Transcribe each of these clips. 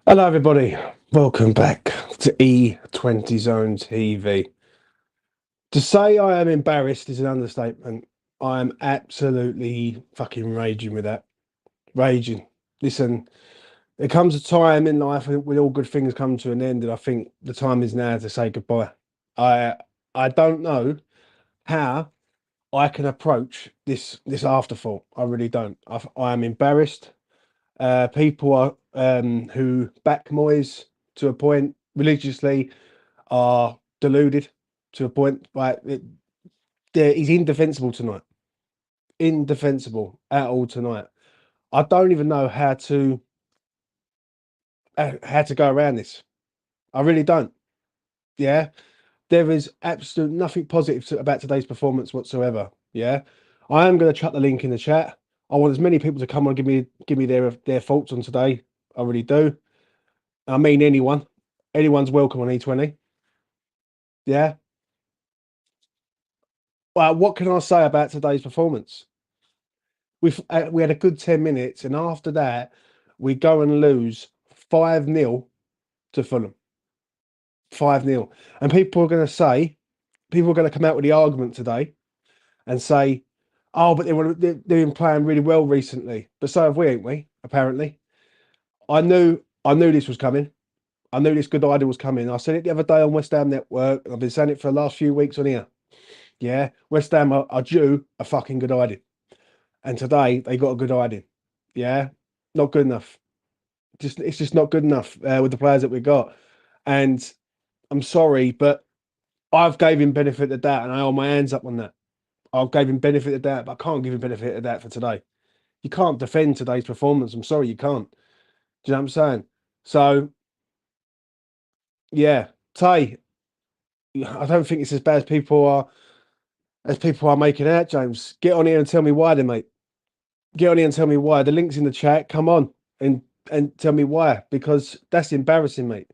Hello, everybody. Welcome back to E20 Zone TV. To say I am embarrassed is an understatement. I am absolutely fucking raging with that. Raging. Listen, there comes a time in life when all good things come to an end, and I think the time is now to say goodbye. I I don't know how I can approach this afterthought. I really don't. I am embarrassed. People are who back Moyes to a point religiously are deluded to a point. He's indefensible tonight. Indefensible at all tonight. I don't even know how to go around this. I really don't. Yeah, there is absolute nothing positive about today's performance whatsoever. Yeah, I am going to chuck the link in the chat. I want as many people to come on give me their thoughts on today. I really do. I mean, anyone's welcome on E20. Yeah. Well, what can I say about today's performance? We had a good 10 minutes, and after that, we go and lose 5-0 to Fulham. 5-0, and people are going to come out with the argument today and say, "Oh, but they've been playing really well recently." But so have we, ain't we? Apparently, I knew this was coming. I knew this good idea was coming. I said it the other day on West Ham Network, and I've been saying it for the last few weeks on here. Yeah, West Ham are due a fucking good idea. And today they got a good idea. Yeah, not good enough. It's just not good enough with the players that we got. And I'm sorry, but I've gave him benefit of the doubt, and I hold my hands up on that. I gave him benefit of the doubt, but I can't give him benefit of that for today. You can't defend today's performance. I'm sorry, you can't. Do you know what I'm saying? So yeah, Tay, I don't think it's as bad as people are making out. James, get on here and tell me why, then, mate. Get on here and tell me why. The link's in the chat. Come on and tell me why, because that's embarrassing, mate.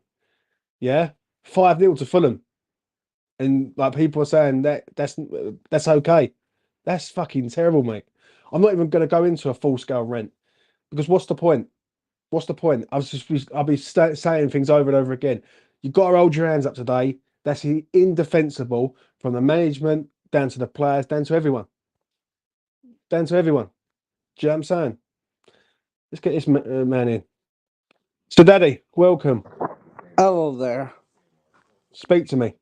Yeah, 5-0 to Fulham, and like people are saying that's okay. That's fucking terrible, mate. I'm not even going to go into a full scale rant because what's the point? What's the point? I'll be saying things over and over again. You've got to hold your hands up today. That's indefensible from the management down to the players, down to everyone, down to everyone. Do you know what I'm saying? Let's get this man in. So, Daddy, welcome. Hello there. Speak to me.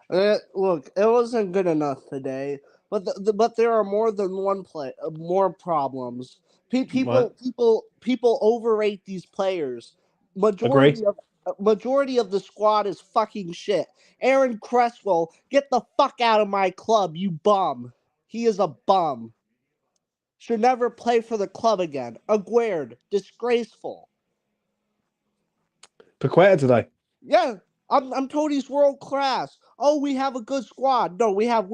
Look, it wasn't good enough today, but but there are more than one more problems. Right. People overrate these players. Agree. Majority of the squad is fucking shit. Aaron Cresswell, get the fuck out of my club, you bum. He is a bum. Should never play for the club again. Aguerd, disgraceful. Paqueta today. Yeah, I'm told he's world class. Oh, we have a good squad. No, we have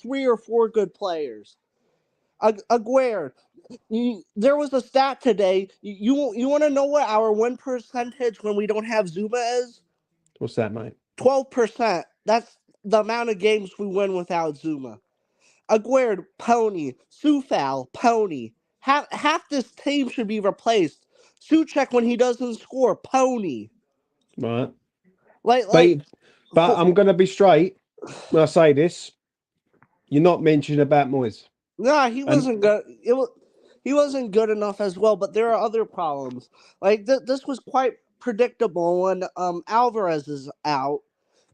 3 or 4 good players. Aguirre, there was a stat today. You want to know what our win percentage when we don't have Zuma is? What's that, mate? 12%. That's the amount of games we win without Zuma. Aguirre, pony. Sufal, pony. Half this team should be replaced. Suchek when he doesn't score, pony. Right. Like But like but I'm gonna be straight when I say this. You're not mentioning about Moyes. Nah, he And wasn't good. He wasn't good enough as well. But there are other problems. Like this was quite predictable when Alvarez is out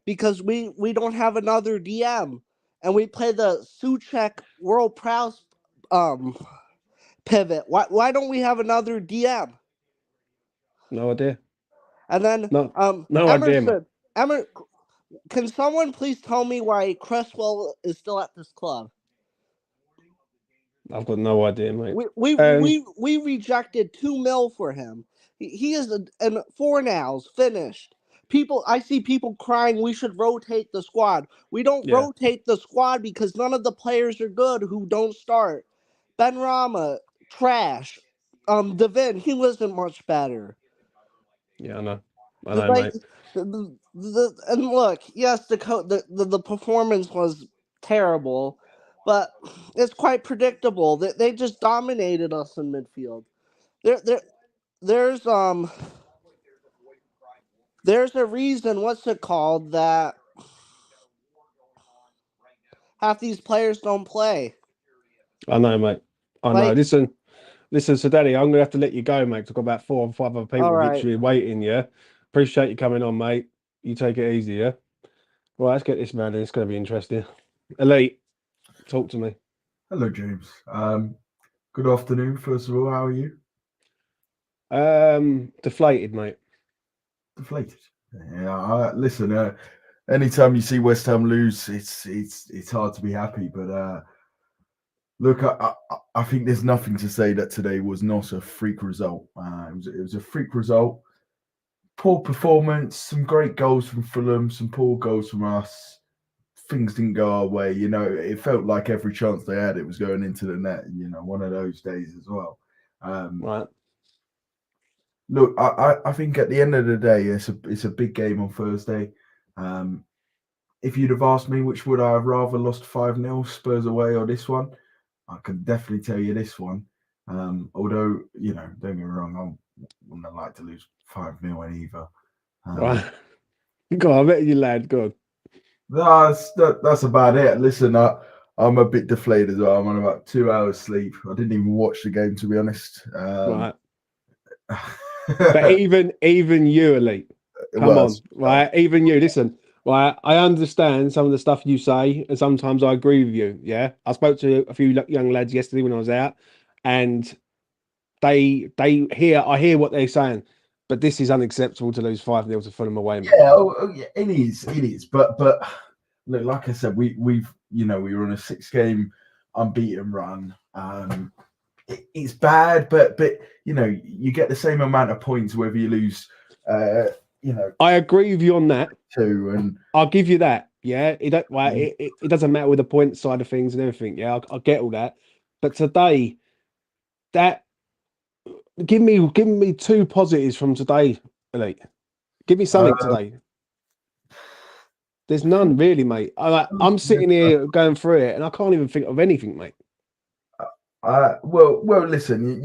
because we don't have another DM, and we play the Suchek World Prowse um pivot. Why don't we have another DM? no idea. And then No, no idea, mate. Emer, can someone please tell me why Cresswell is still at this club? I've got no idea, mate. We we Um, we we rejected 2 mil for him. He is an 4 nows finished. I see people crying. We should rotate the squad. We don't yeah, rotate the squad because none of the players are good who don't start. Ben Rama trash. Devin he wasn't much better. yeah, I The, know, like mate. and look, yes, the performance was terrible, but it's quite predictable. They just dominated us in midfield. There there's There's a reason, what's it called, that half these players don't play. I know, mate. I know. Like, Listen, so Daddy, I'm gonna have to let you go, mate. 'Cause I've got about 4 or 5 other all people right. literally waiting. Yeah, appreciate you coming on, mate. You take it easy, yeah. Well, let's get this man in. It's gonna be interesting. Elite, talk to me. Hello, James. Good afternoon. First of all, how are you? Deflated, mate. Deflated. Yeah. Listen. Anytime you see West Ham lose, it's hard to be happy. But look, I think there's nothing to say that today was not a freak result. It was a freak result. Poor performance. Some great goals from Fulham. Some poor goals from us. Things didn't go our way. It felt like every chance they had, it was going into the net. One of those days as well. Right. Look, I think at the end of the day, it's a big game on Thursday. If you'd have asked me which would I have rather lost 5-0 Spurs away or this one, I can definitely tell you this one. Although, don't get me wrong, I wouldn't have liked to lose 5-0 in either. Right. Go on, I bet you lad. Go on. That's about it. Listen, I'm a bit deflated as well. I'm on about 2 hours sleep. I didn't even watch the game, to be honest. Right. But even you, Elite, come on, right? Even you, listen, right? I understand some of the stuff you say, and sometimes I agree with you. Yeah, I spoke to a few young lads yesterday when I was out, and I hear what they're saying, but this is unacceptable to lose 5-0 to Fulham away. Man. Yeah, yeah, it is. But look, like I said, we were on a 6-game unbeaten run. It's bad, but you get the same amount of points whether you lose. I agree with you on that too, and I'll give you that. Yeah, it doesn't matter with the point side of things and everything. Yeah, I get all that, but today, give me 2 positives from today, Elite. Give me something today. There's none really, mate. I'm sitting here going through it, and I can't even think of anything, mate. Well, listen,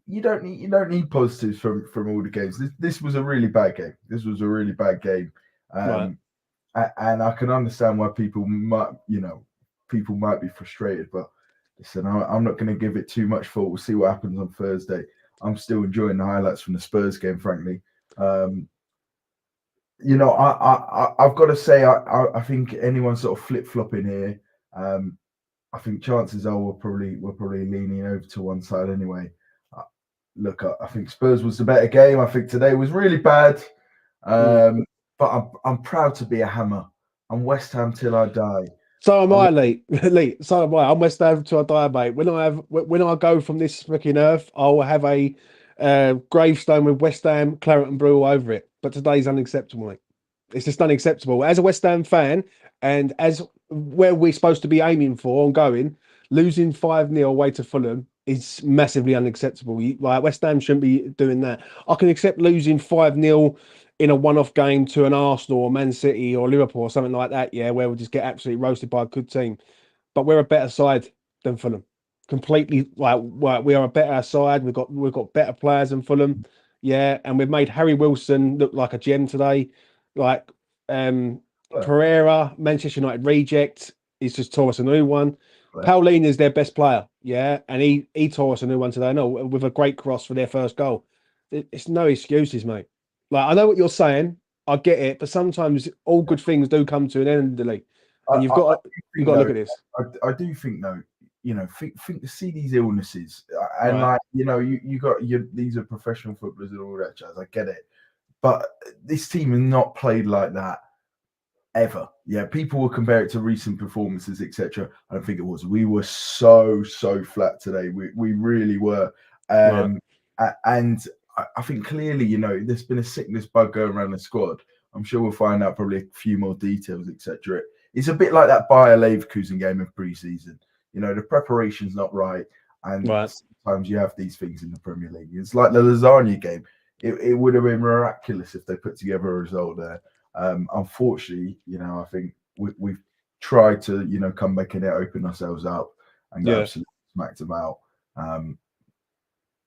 you don't need positives from all the games. This was a really bad game. This was a really bad game, Right. and I can understand why people might be frustrated. But listen, I'm not going to give it too much thought. We'll see what happens on Thursday. I'm still enjoying the highlights from the Spurs game, frankly. I've got to say, I think anyone sort of flip flopping here. I think chances are we're probably leaning over to one side anyway. Look, I think Spurs was the better game. I think today was really bad, but I'm proud to be a Hammer. I'm West Ham till I die. So am I, Elite. So am I. I'm West Ham till I die, mate. When I go from this freaking earth, I'll have a gravestone with West Ham claret and brew all over it. But today's unacceptable, mate. It's just unacceptable. As a West Ham fan, and as where we're supposed to be aiming for and going, losing 5-0 away to Fulham is massively unacceptable. Like West Ham shouldn't be doing that. I can accept losing 5-0 in a one-off game to an Arsenal or Man City or Liverpool or something like that, yeah, where we just get absolutely roasted by a good team. But we're a better side than Fulham. Completely, we are a better side. We've got better players than Fulham, yeah, and we've made Harry Wilson look like a gem today. Like Pereira, Manchester United reject. He's just tore us a new one. Pauline is their best player, yeah, and he tore us a new one today. No, with a great cross for their first goal. It's no excuses, mate. Like I know what you're saying, I get it, but sometimes all good things do come to an end, and you've got to look at this. I do think though, think to see these illnesses, and right. You got these are professional footballers and all that jazz. I get it, but this team has not played like that ever. Yeah, people will compare it to recent performances, etc. I don't think it was. We were so flat today. We really were, and I think clearly, there's been a sickness bug going around the squad. I'm sure we'll find out probably a few more details, etc. It's a bit like that Bayer Leverkusen game of pre-season. The preparation's not right, and sometimes you have these things in the Premier League. It's like the lasagna game. It would have been miraculous if they put together a result there. Unfortunately, I think we've tried to, come back in there, open ourselves up, and absolutely smacked them out.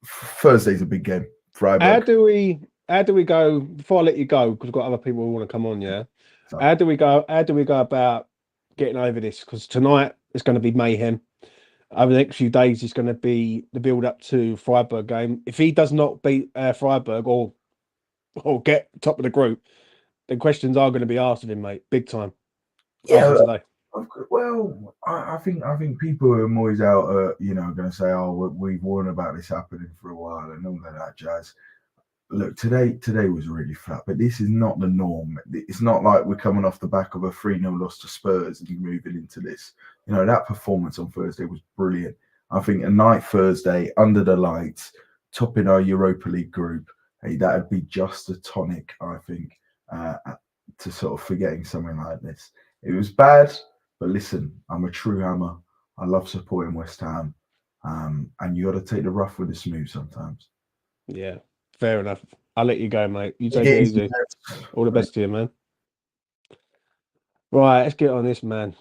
Thursday's a big game. Freiburg. How do we go before I let you go? Because we've got other people who want to come on. Yeah. So, How do we go? How do we go about getting over this? Because tonight it's going to be mayhem. Over the next few days, it's going to be the build up to Freiburg game. If he does not beat Freiburg or get top of the group, then questions are going to be asked of him, mate, big time. yeah. After today. Well, I think people are always out, going to say, "Oh, we've warned about this happening for a while," and all of that jazz. Look, today was really flat, but this is not the norm. It's not like we're coming off the back of a 3-0 loss to Spurs and moving into this. That performance on Thursday was brilliant. I think a night Thursday under the lights, topping our Europa League group, hey, that would be just a tonic, I think, to sort of forgetting something like this. It was bad, but listen, I'm a true hammer. I love supporting West Ham, and you got to take the rough with the smooth sometimes. Yeah. Fair enough. I'll let you go, mate. You take it easy. All the best to you, man. Right, let's get on this, man.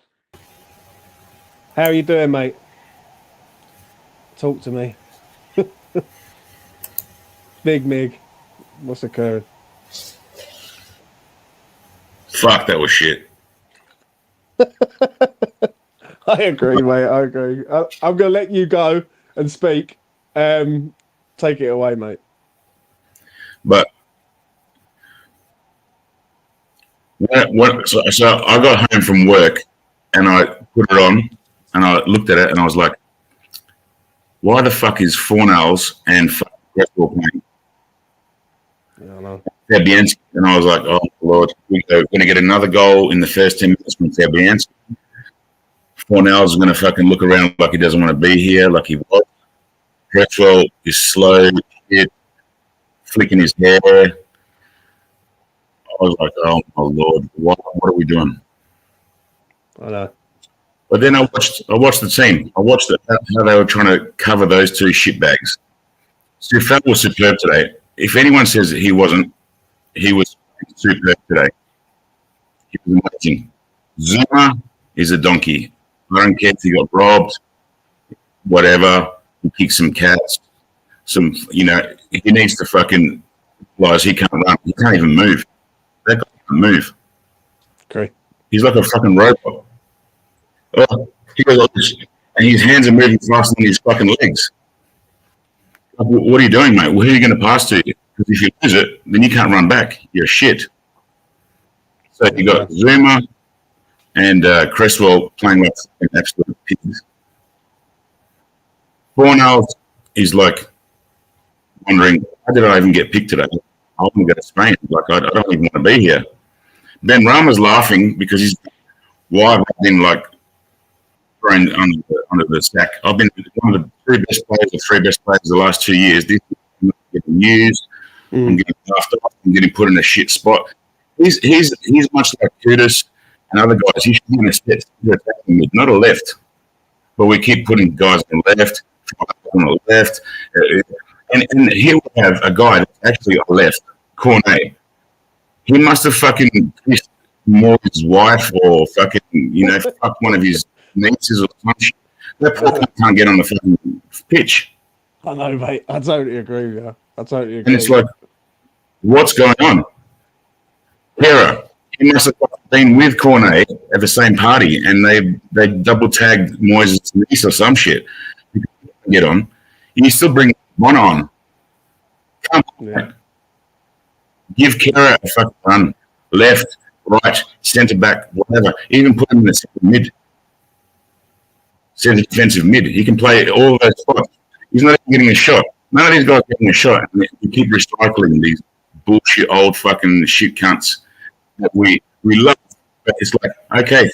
How are you doing, mate? Talk to me. Big Mig, what's occurring? Fuck, that was shit. I agree, mate. I agree. I'm going to let you go and speak. Take it away, mate. But so I got home from work and I put it on and I looked at it and I was like, why the fuck is Fornals and Cresswell playing? Yeah, I know. Fabianski, and I was like, oh Lord, we're going to get another goal in the first 10 minutes from Fabianski. Fornals is going to fucking look around like he doesn't want to be here, like he was. Cresswell is slow, shit, flicking his hair. I was like, oh my Lord, what are we doing? I know. But then I watched the team. I watched how they were trying to cover those two shitbags. Sufal was superb today. If anyone says that he wasn't, he was superb today. He was amazing. Zuma is a donkey. I don't care if he got robbed, whatever. He kicked some cats. He needs to fucking realize he can't run. He can't even move. That guy can't move. Okay. He's like a fucking robot. Oh, he goes like this, and his hands are moving faster than his fucking legs. What are you doing, mate? Well, who are you going to pass to? Because if you lose it, then you can't run back. You're shit. So you got Zuma and Cresswell playing like absolute pigs. Fornals is like wondering, how did I even get picked today? I want to go to Spain. Like, I don't even want to be here. Ben Rama's laughing because he's why I've been like thrown under the stack. I've been one of the three best players the last 2 years. This is not getting used. I'm getting laughed off. I'm getting put in a shit spot. He's much like Kudus and other guys. He should be in a set attacking mid, not a left. But we keep putting guys on the left, on the left. And here we have a guy that's actually on the left, Cornet. He must have fucking kissed his wife or fucking, fuck one of his nieces or some shit. That poor guy can't get on the fucking pitch. I know, mate. I totally agree with you. And it's like, what's going on? Hera, he must have been with Cornet at the same party and they double tagged Moises' niece or some shit. Get on. You still bring one on. Come on. Yeah. Give Kera a fucking run. Left, right, centre back, whatever. Even put him in the centre defensive mid. He can play all those spots. He's not even getting a shot. None of these guys are getting a shot. And we keep recycling these bullshit old fucking shit cunts that we love. But it's like, okay,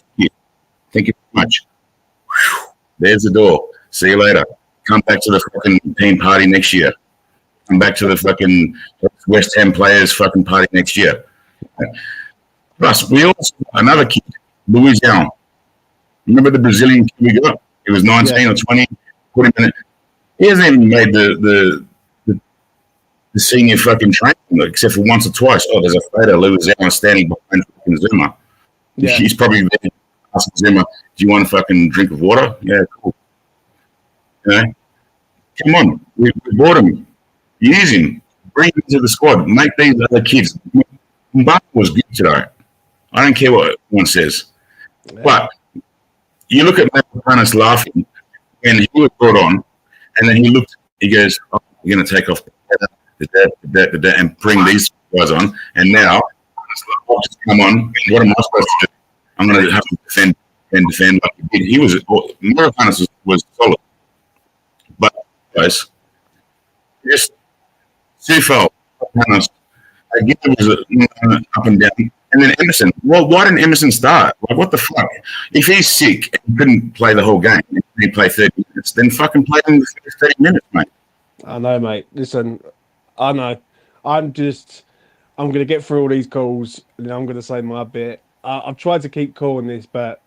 thank you so much. Whew, there's the door. See you later. Come back to the fucking team party next year. Come back to the fucking West Ham players fucking party next year. Plus, we also another kid, Luis Young. Remember the Brazilian kid we got? He was 19 or 20. Put him in it. He hasn't even made the senior fucking training, except for once or twice. Oh, there's a photo of Luis Young standing behind fucking Zuma. Yeah. He's probably there asking Zuma, do you want a fucking drink of water? Yeah, cool. Come on. We bought him. Use him. bring him to the squad. Make these other kids. Mbappe was good today. I don't care what one says. Yeah. But you look at Martinez laughing when he was brought on, and then he goes, oh, we're going to take off and bring these guys on. And now, I'll just come on. What am I supposed to do? I'm going to have to defend like he did. He was, Martinez was solid. But, guys, just Sufo, Martinez, again, was up and down. And then Emerson. Well, why didn't Emerson start? Like, what the fuck? If he's sick and couldn't play the whole game, and he play 30 minutes, then fucking play him the first 30 minutes, mate. I know, mate. Listen, I know. I'm going to get through all these calls, and I'm going to say my bit. I've tried to keep cool on this, but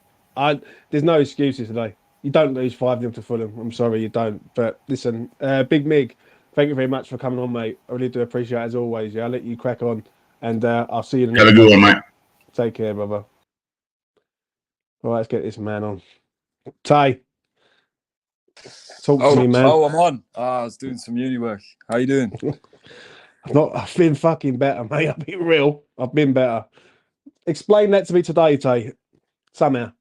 there's no excuses today. You don't lose 5-0 to Fulham. I'm sorry, you don't. But listen, Big Mig, thank you very much for coming on, mate. I really do appreciate it, as always. Yeah, I'll let you crack on. And I'll see you in the Have next a good one, mate. Take care, brother. All right, let's get this man on. Tay, talk to me, man. Oh, I'm on. I was doing some uni work. How you doing? I've been fucking better, mate. I've been real. I've been better. Explain that to me today, Tay. Somehow.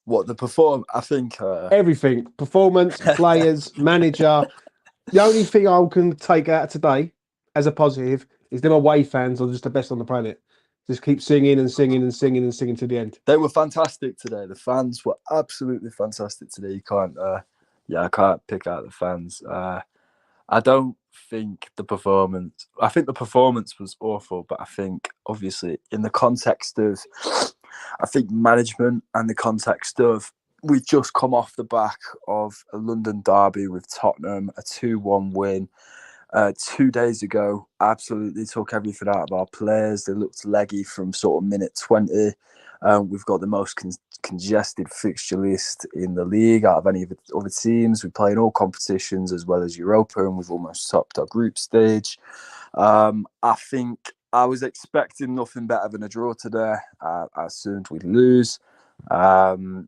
What, the perform? I think... Everything. Performance, players, manager. The only thing I can take out of today as a positive is them away fans are just the best on the planet. Just keep singing and singing and singing and singing to the end. They were fantastic today. The fans were absolutely fantastic today. You can't, I can't pick out the fans. I don't think the performance. I think the performance was awful, but I think obviously in the context of, I think management and the context of we just come off the back of a London derby with Tottenham, a 2-1 win. 2 days ago, absolutely took everything out of our players. They looked leggy from sort of minute 20. We've got the most congested fixture list in the league out of any of the other teams. We play in all competitions as well as Europa, and we've almost topped our group stage. I think I was expecting nothing better than a draw today. I assumed we'd lose. And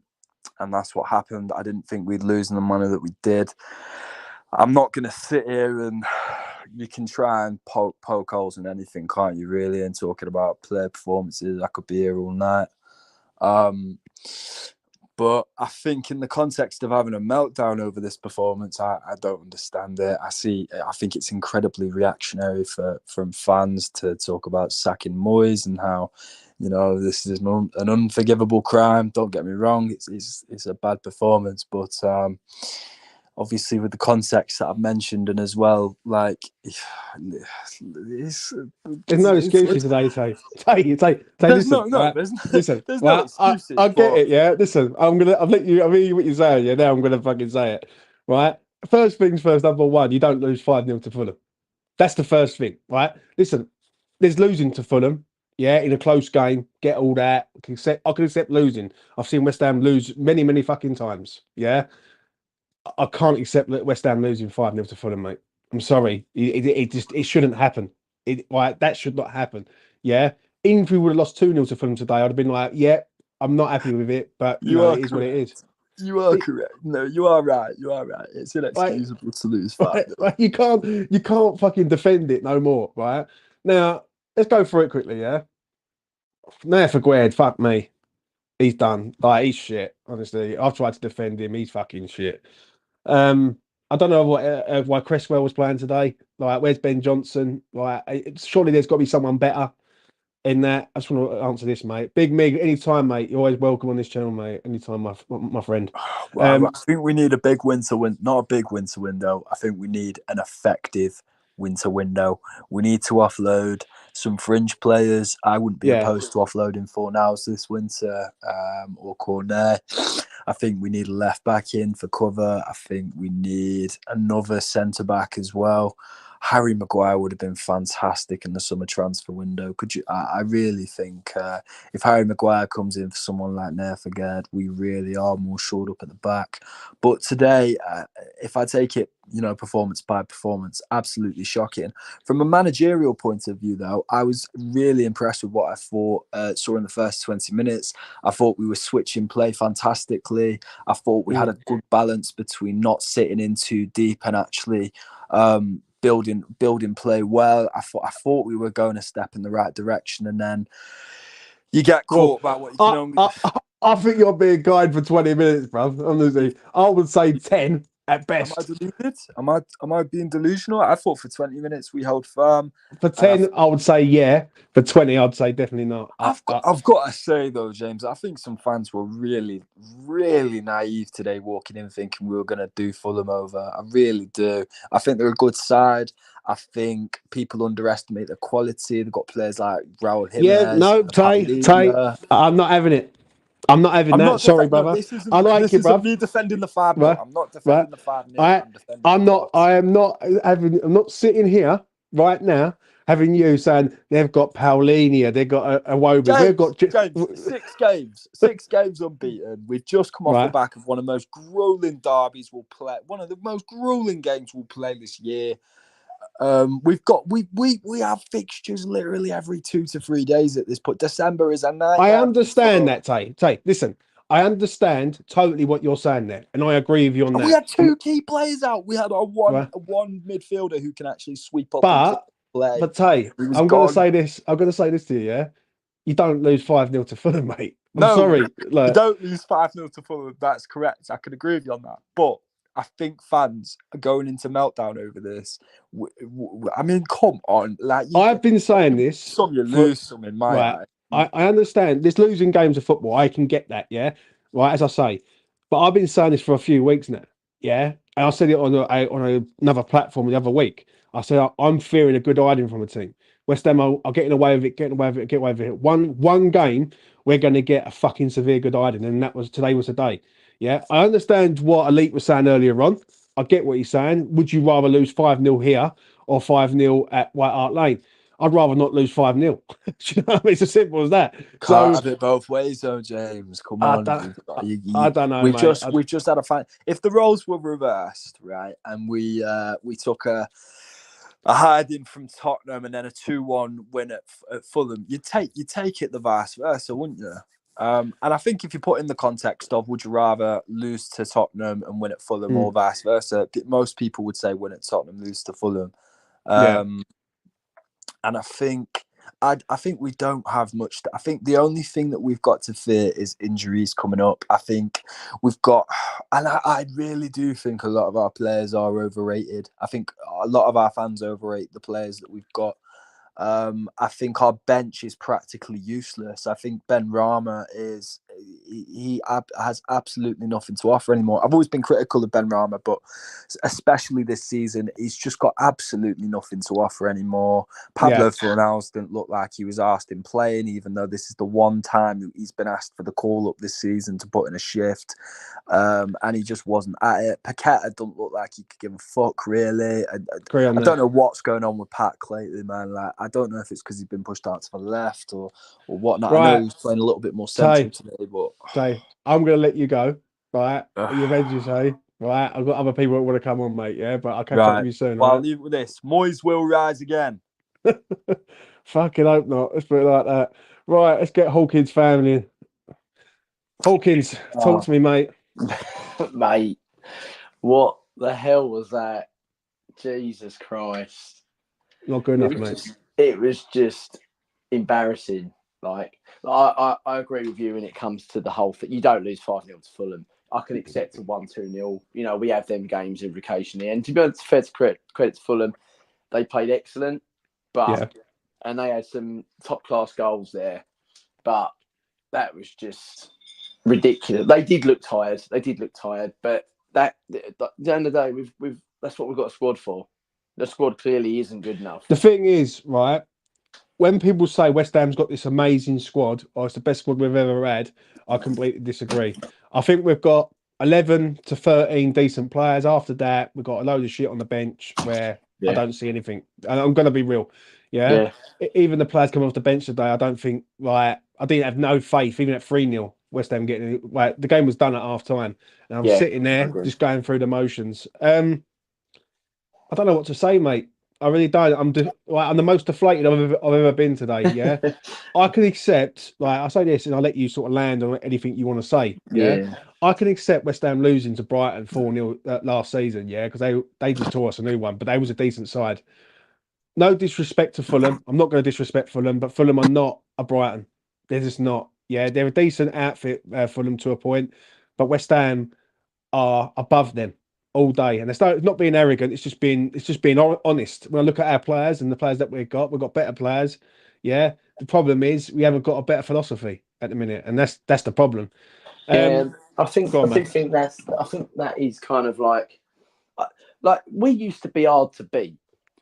that's what happened. I didn't think we'd lose in the manner that we did. I'm not going to sit here and you can try and poke holes in anything, can't you, really? And talking about player performances, I could be here all night. But I think in the context of having a meltdown over this performance, I don't understand it. I think it's incredibly reactionary from fans to talk about sacking Moyes and how, this is an unforgivable crime. Don't get me wrong, it's a bad performance, but obviously with the context that I've mentioned, and as well, like, there's no excuses today, Tay. Listen, there's no excuses. I get it, yeah. Listen, I'll let you. I mean, what you're saying, yeah. Now I'm gonna fucking say it, right? First things first. Number one, you don't lose 5-0 to Fulham. That's the first thing, right? Listen, there's losing to Fulham, yeah, in a close game. Get all that. I can accept losing. I've seen West Ham lose many fucking times, yeah. I can't accept West Ham losing 5-0 to Fulham, mate. I'm sorry. It shouldn't happen. That should not happen. Yeah. Even if we would have lost 2-0 to Fulham today, I'd have been like, yeah, I'm not happy with it, but it is what it is. You are correct. No, you are right. You are right. It's inexcusable to lose 5. You can't fucking defend it no more, right? Now, let's go through it quickly, yeah? Now for Gued, fuck me. He's done. Like, he's shit, honestly. I've tried to defend him. He's fucking shit. I don't know why Cresswell was playing today. Like, where's Ben Johnson? Like, surely there's got to be someone better in that. I just want to answer this, mate. Big Mig, anytime, mate. You're always welcome on this channel, mate. Anytime, my friend. Well, I think we need a big winter window. Not a big winter window. I think we need an effective winter window. We need to offload some fringe players. I wouldn't be opposed to offloading Fornals this winter, or Cornet. I think we need a left back in for cover. I think we need another centre back as well. Harry Maguire would have been fantastic in the summer transfer window. I really think if Harry Maguire comes in for someone like Nerfagerd, we really are more shored up at the back. But today, if I take it, performance by performance, absolutely shocking. From a managerial point of view, though, I was really impressed with what I saw in the first 20 minutes. I thought we were switching play fantastically. I thought we had a good balance between not sitting in too deep and actually building play well. I thought we were going a step in the right direction, and then you get caught by what you can only. I think you're being kind for 20 minutes, bruv. Honestly, I would say 10 at best. Am I deluded? Am I being delusional? I thought for 20 minutes we held firm. For 10, I would say yeah. For 20, I'd say definitely not. I've got to say though, James, I think some fans were really, really naive today, walking in thinking we were going to do Fulham over. I really do. I think they're a good side. I think people underestimate the quality. They've got players like Raul Jimenez. Yeah, no, Tay, I'm not having it. I'm not having that. Sorry, brother. I like this it, isn't bruv. me defending the 5-0. Right. I'm not defending the 5-0. I'm not sitting here right now having you saying they've got Paulinia, they've got a Wobi. We've got James, 6 games unbeaten. We've just come off the back of one of the most grueling derbies we'll play. One of the most grueling games we'll play this year. We have fixtures literally every 2 to 3 days at this point. December is a night. I understand that, Tay. Listen, I understand totally what you're saying there, and I agree with you on that. We had 2 key players out. We had a one midfielder who can actually sweep up and play. But Tay, I'm going to say this. I'm going to say this to you. Yeah, you don't lose 5-0 to Fulham, mate. I'm sorry. You don't lose 5-0 to Fulham. That's correct. I can agree with you on that. But I think fans are going into meltdown over this. I mean, come on. I've been saying this. Some you lose, some in my eye. I understand. There's losing games of football. I can get that, yeah? Right, as I say. But I've been saying this for a few weeks now, yeah? And I said it on another platform the other week. I said, I'm fearing a good hiding from a team. West Ham are getting away with it, One game, we're going to get a fucking severe good hiding, and today was the day. Yeah, I understand what Elite was saying earlier on. I get what he's saying. Would you rather lose 5-0 here or 5-0 at White Hart Lane? I'd rather not lose 5-0. You know what I mean? It's as simple as that. Can't have it both ways, though, James. Come on. I don't know. We've just had a fight. If the roles were reversed, right, and we took a hiding from Tottenham and then a 2-1 win at Fulham, you'd take it the vice versa, wouldn't you? And I think if you put in the context of would you rather lose to Tottenham and win at Fulham or vice versa, most people would say win at Tottenham, lose to Fulham. And I think we don't have much. I think the only thing that we've got to fear is injuries coming up. I think we've got, and I really do think a lot of our players are overrated. I think a lot of our fans overrate the players that we've got. I think our bench is practically useless. I think Ben Rama has absolutely nothing to offer anymore. I've always been critical of Ben Rama, but especially this season, he's just got absolutely nothing to offer anymore. Pablo Fornals didn't look like he was asked in playing, even though this is the one time he's been asked for the call up this season to put in a shift, and he just wasn't at it. Paqueta doesn't look like he could give a fuck, really. I don't know what's going on with Pac lately, man. I don't know if it's because he's been pushed out to the left or whatnot. Right. I know he's playing a little bit more central today, but I'm going to let you go. Right, you've had you say. Right, I've got other people that want to come on, mate. Yeah, but I'll catch up with you soon. Well, I'll leave it with this: Moyes will rise again. Fucking hope not. Let's put it like that. Right, let's get Hawkins family in. Hawkins, talk to me, mate. Mate, what the hell was that? Jesus Christ. Not good enough, mate. It was just embarrassing. I agree with you when it comes to the whole thing. You don't lose 5-0 to Fulham. I can accept a 1-2-0. You know, we have them games occasionally. And to be honest, fair to credit to Fulham, they played excellent. And they had some top-class goals there. But that was just ridiculous. They did look tired. But at the end of the day, we've that's what we've got a squad for. The squad clearly isn't good enough. The thing is, right, when people say West Ham's got this amazing squad, or it's the best squad we've ever had, I completely disagree. I think we've got 11 to 13 decent players. After that, we've got a load of shit on the bench where I don't see anything. And I'm going to be real. Yeah? Even the players coming off the bench today, I don't think, I didn't have no faith, even at 3-0, West Ham getting it. The game was done at half time. And I'm sitting there just going through the motions. I don't know what to say, mate. I really don't. I'm the most deflated I've ever been today. Yeah, I can accept. Like I say this, and I'll let you sort of land on anything you want to say. Yeah, Yeah. I can accept West Ham losing to Brighton 4-0 last season. Yeah, because they just tore us a new one, but they was a decent side. No disrespect to Fulham. I'm not going to disrespect Fulham, but Fulham are not a Brighton. They're just not. Yeah, they're a decent outfit, Fulham to a point, but West Ham are above them all day. And it's not being arrogant. It's just being honest. When I look at our players and the players that we've got better players. Yeah. The problem is we haven't got a better philosophy at the minute, and that's the problem. Yeah, I think Go on, I man. think that is kind of like we used to be hard to beat.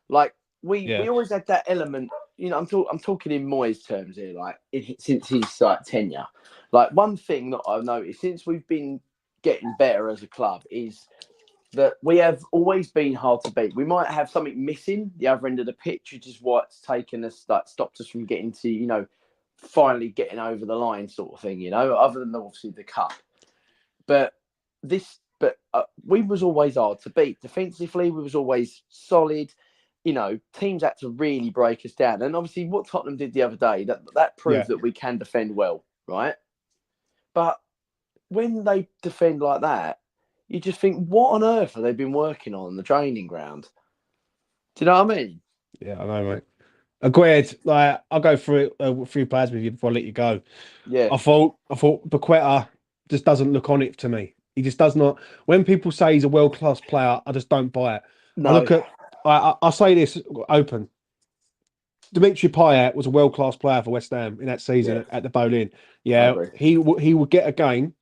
Like Yeah. we always had that element. You know, I'm talking in Moyes terms here. Like since his tenure, like one thing that I've noticed since we've been getting better as a club is that we have always been hard to beat. We might have something missing the other end of the pitch, which is what's taken us, like, stopped us from getting to, finally getting over the line, sort of thing. Other than obviously the cup. But we was always hard to beat. Defensively, we was always solid. Teams had to really break us down. And obviously, what Tottenham did the other day, that proved that we can defend well, right? But when they defend like that, you just think, what on earth have they been working on the training ground? Do you know what I mean? Yeah, I know, mate. Agreed. Like I'll go through a few players with you before I let you go. Yeah. I thought Paqueta just doesn't look on it to me. He just does not. When people say he's a world-class player, I just don't buy it. No. I'll say this open. Dimitri Payet was a world-class player for West Ham in that season at the Boleyn. Yeah, he would get a game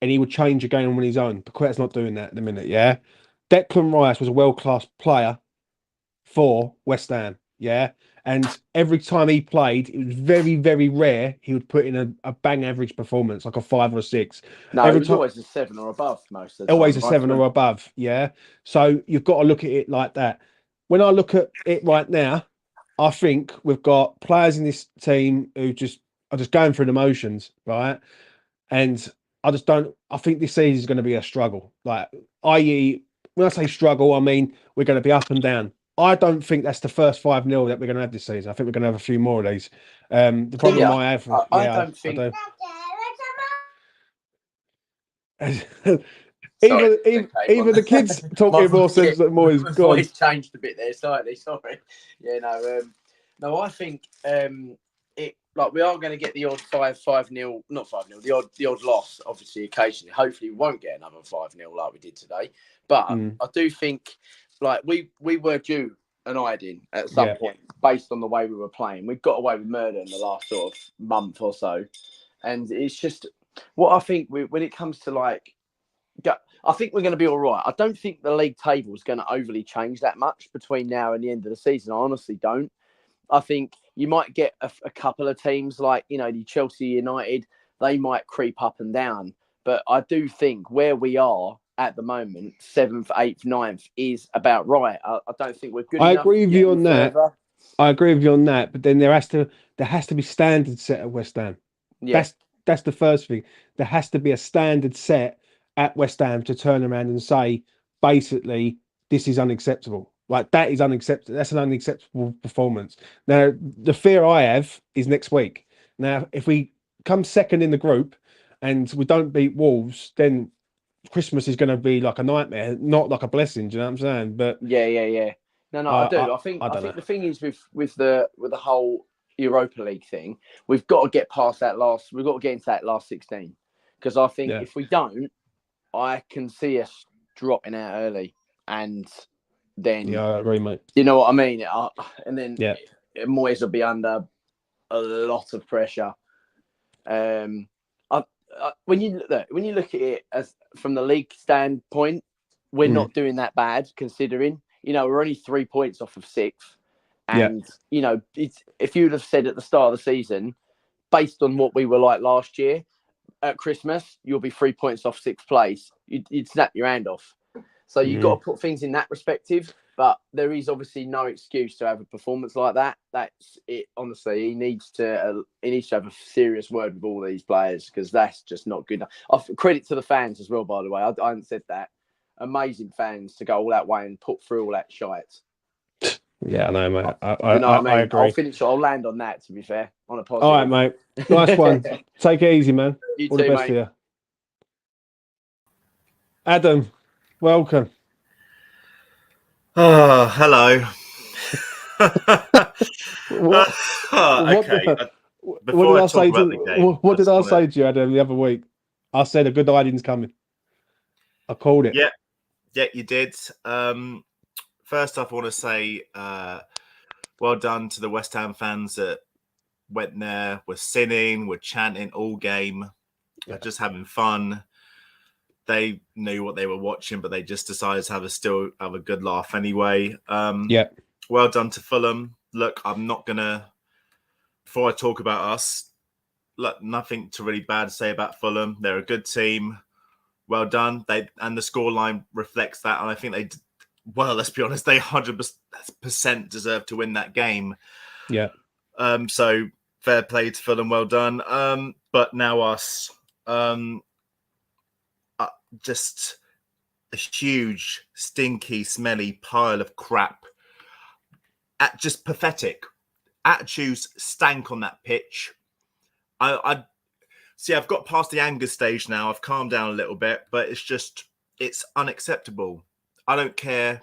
and he would change a game on his own. Paqueta's not doing that at the minute. Yeah, Declan Rice was a world-class player for West Ham. Yeah. And every time he played, it was very, very rare he would put in a bang average performance, like a 5 or a 6. No, every it was time, always a 7 or above most of the time. always a 7 or above. Yeah. So you've got to look at it like that. When I look at it right now, I think we've got players in this team who are just going through the motions, right? And I just don't. I think this season is going to be a struggle. Like, i.e., when I say struggle, I mean we're going to be up and down. I don't think that's the first 5-0 that we're going to have this season. I think we're going to have a few more of these. The problem I have, I don't think. Even the kids talking more sense than more is gone. Voice changed a bit there slightly. Sorry. Yeah, no. I think we are going to get the odd 5-0, not 5-0, the odd loss, obviously occasionally. Hopefully, we won't get another 5-0 like we did today. But I do think we were due an ironing at some point based on the way we were playing. We've got away with murder in the last sort of month or so, and it's just what I think when it comes to I think we're going to be all right. I don't think the league table is going to overly change that much between now and the end of the season. I honestly don't. I think you might get a couple of teams like, the Chelsea United, they might creep up and down. But I do think where we are at the moment, 7th, 8th, 9th, is about right. I don't think we're good enough. I agree with you on that. I agree with you on that. But then there has to be standards set at West Ham. Yeah. That's the first thing. There has to be a standard set at West Ham to turn around and say, basically, this is unacceptable. Like, that is unacceptable. That's an unacceptable performance. Now, the fear I have is next week. Now, if we come second in the group and we don't beat Wolves, then Christmas is going to be like a nightmare, not like a blessing. Do you know what I'm saying? But yeah. No, I do. I think the thing is with the whole Europa League thing, we've got to get past that we've got to get into that last 16. Because I think if we don't, I can see us dropping out early, and then I agree, mate. You know what I mean? And then Moyes will be under a lot of pressure. When you look at it as from the league standpoint, we're not doing that bad considering. We're only 3 points off of 6th, and if you would have said at the start of the season, based on what we were like last year. At Christmas, you'll be 3 points off 6th place. You'd snap your hand off. So you've got to put things in that perspective. But there is obviously no excuse to have a performance like that. That's it. Honestly, he needs to have a serious word with all these players because that's just not good enough. Credit to the fans as well, by the way. I haven't said that. Amazing fans to go all that way and put through all that shite. Yeah, I know, mate. You know what I mean? I agree. I'll finish. I'll land on that. To be fair, on a positive. All right, mate. Nice one. Take it easy, man. You All too, the best mate. to you. Adam, welcome. Oh, hello. What, Okay. what Before did I I say talk about to the game, what did I just wanna- say to you, Adam, the other week? I said a good tidings coming. I called it. Yeah, yeah, you did. First off, I want to say well done to the West Ham fans that went there, were singing, were chanting all game, just having fun. They knew what they were watching, but they just decided to still have a good laugh anyway. Yeah. Well done to Fulham. Look, I'm not gonna. Before I talk about us, look, nothing to really bad to say about Fulham. They're a good team. Well done. The scoreline reflects that, and I think they. Well, let's be honest, they 100% deserve to win that game. Yeah. So fair play to Fulham. Well done. But now us. Just a huge, stinky, smelly pile of crap. Just pathetic. Attitudes stank on that pitch. I see. I've got past the anger stage now. I've calmed down a little bit, but it's unacceptable. I don't care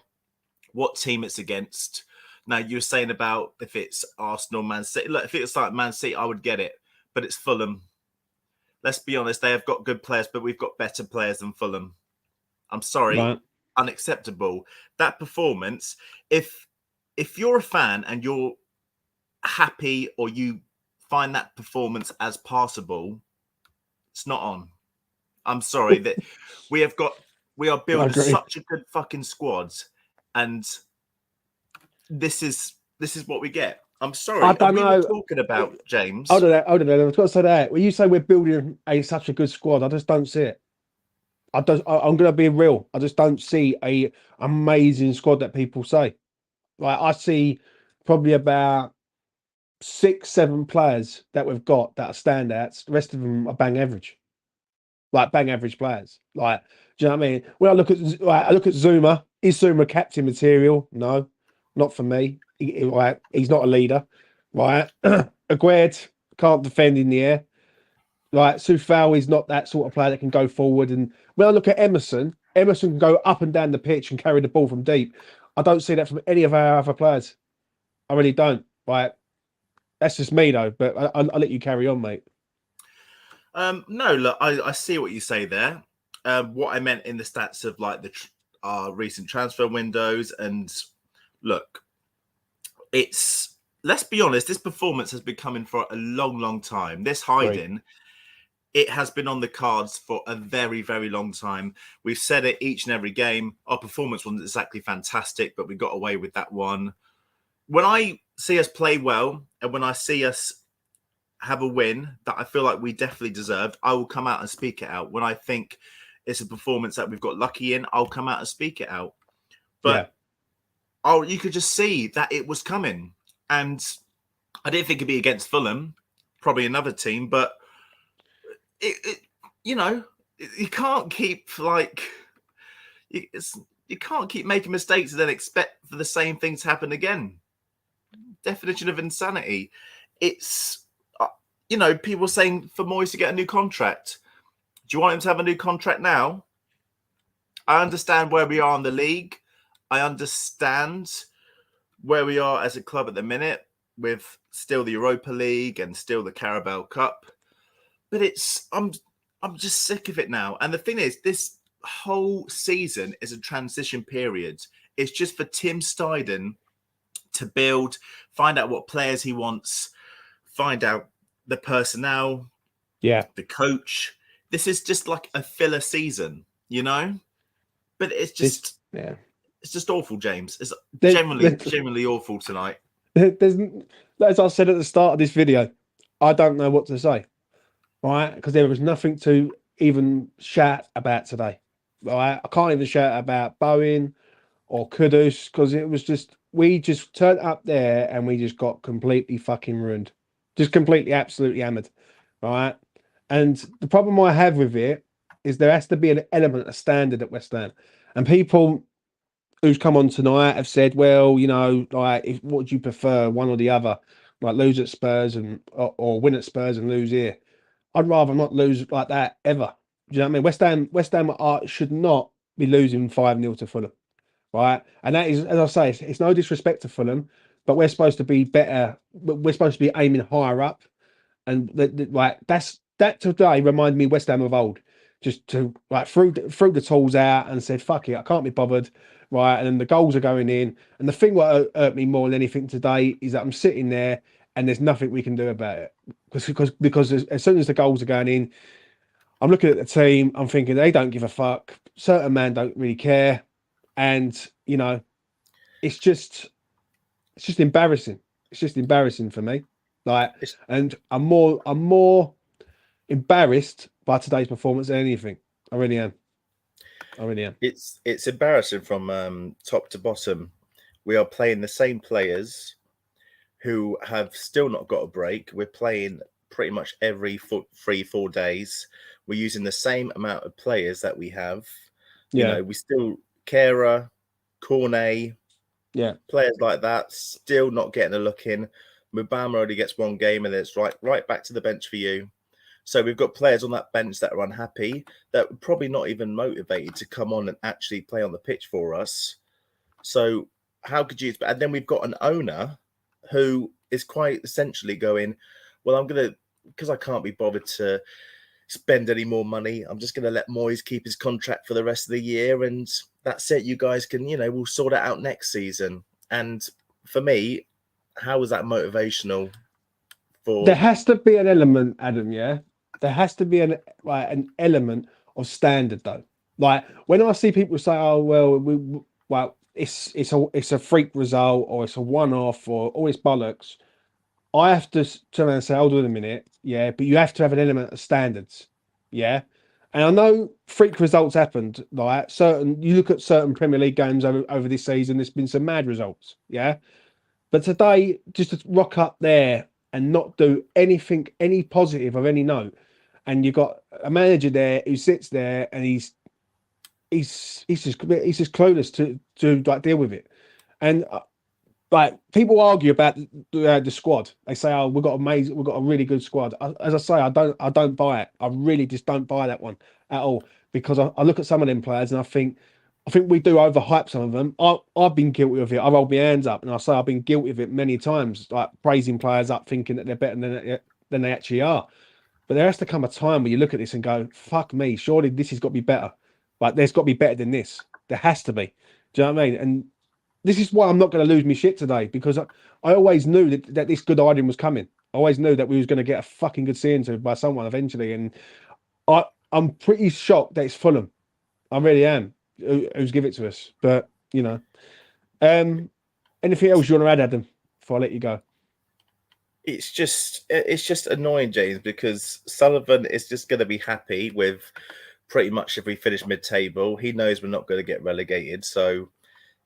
what team it's against. Now, you were saying about if it's Arsenal, Man City. Look, if it's like Man City, I would get it. But it's Fulham. Let's be honest. They have got good players, but we've got better players than Fulham. I'm sorry. Right. Unacceptable. That performance, if you're a fan and you're happy or you find that performance as passable, it's not on. I'm sorry that we are building such a good fucking squad, and this is what we get. I'm sorry. I don't know. Were talking about James. Hold on. I've got to say that. When you say we're building such a good squad, I just don't see it. I'm going to be real. I just don't see a amazing squad that people say. Like, I see probably about 6-7 players that we've got that are standouts. The rest of them are bang average. Like, bang average players. Like, do you know what I mean? When I look at Zuma, is Zuma captain material? No, not for me. He's not a leader. Right? Aguerd can't defend in the air. Like, Soufal is not that sort of player that can go forward. And when I look at Emerson can go up and down the pitch and carry the ball from deep. I don't see that from any of our other players. I really don't. Right? That's just me, though. But I'll let you carry on, mate. No, look, I see what you say there. What I meant in the stats of like our recent transfer windows, and look, let's be honest, this performance has been coming for a long, long time. This hiding, it has been on the cards for a very, very long time. We've said it each and every game. Our performance wasn't exactly fantastic, but we got away with that one. When I see us play well, and when I see us have a win that I feel like we definitely deserved, I will come out and speak it out. When I think it's a performance that we've got lucky in, I'll come out and speak it out. But you could just see that it was coming. And I didn't think it'd be against Fulham, probably another team, but you can't keep you can't keep making mistakes and then expect for the same thing to happen again. Definition of insanity. It's people saying for Moyes to get a new contract. Do you want him to have a new contract now? I understand where we are in the league. I understand where we are as a club at the minute with still the Europa League and still the Carabao Cup. But I'm just sick of it now. And the thing is, this whole season is a transition period. It's just for Tim Steiden to build, find out what players he wants, find out the personnel, the coach. This is just like a filler season, But it's just it's just awful, James. It's genuinely awful tonight. As I said at the start of this video, I don't know what to say, right? Because there was nothing to even shout about today, right? I can't even shout about Bowen or Kudus because it was just we just turned up there and we just got completely fucking ruined, just completely, absolutely hammered, right? And the problem I have with it is there has to be an element of standard at West Ham, and people who's come on tonight have said, well, you know, like, what do you prefer, one or the other? Like lose at Spurs or win at Spurs and lose here. I'd rather not lose like that ever. Do you know what I mean? West Ham should not be losing 5-0 to Fulham, right? And that is, as I say, it's no disrespect to Fulham, but we're supposed to be better. We're supposed to be aiming higher up, and like that today reminded me of West Ham of old. Just to like threw the tools out and said, "Fuck it, I can't be bothered." Right, and then the goals are going in. And the thing what hurt me more than anything today is that I'm sitting there and there's nothing we can do about it because as soon as the goals are going in, I'm looking at the team. I'm thinking they don't give a fuck. Certain man don't really care, and you know, it's just embarrassing. It's just embarrassing for me. Like, and I'm more embarrassed by today's performance than anything. I really am. It's embarrassing from top to bottom. We are playing the same players who have still not got a break. We're playing pretty much every 3-4 days. We're using the same amount of players that we have. You know, we still Kera, Cornet, players like that still not getting a look in. Mubama only gets one game and it's right back to the bench for you. So we've got players on that bench that are unhappy, that are probably not even motivated to come on and actually play on the pitch for us. So how could you? And then we've got an owner who is quite essentially going, well, I'm going to, because I can't be bothered to spend any more money, I'm just going to let Moyes keep his contract for the rest of the year. And that's it. You guys can, we'll sort it out next season. And for me, how is that motivational? There has to be an element, Adam, there has to be an element of standard, though. Like when I see people say, "Oh, well, it's a freak result, or it's a one-off, or all this bollocks," I have to turn around and say, "Hold on a minute, but you have to have an element of standards, And I know freak results happened. Like you look at certain Premier League games over this season, there's been some mad results, But today, just to rock up there and not do anything, any positive of any note, and you've got a manager there who sits there and he's just clueless to like deal with it. And like people argue about the squad. They say, "Oh, we've got a really good squad." As I say, I don't buy it. I really just don't buy that one at all, because I look at some of them players and I think we do overhype some of them. I've been guilty of it. I rolled my hands up and I say I've been guilty of it many times, like praising players up, thinking that they're better than they actually are. But there has to come a time where you look at this and go, "Fuck me, surely this has got to be better. Like there's got to be better than this. There has to be." Do you know what I mean? And this is why I'm not going to lose my shit today, because I always knew that this good item was coming. I always knew that we was going to get a fucking good seeing to by someone eventually. And I'm pretty shocked that it's Fulham. I really am. Who's give it to us? But anything else you want to add, Adam, before I let you go? It's just annoying, James, because Sullivan is just going to be happy with pretty much if we finish mid-table. He knows we're not going to get relegated, so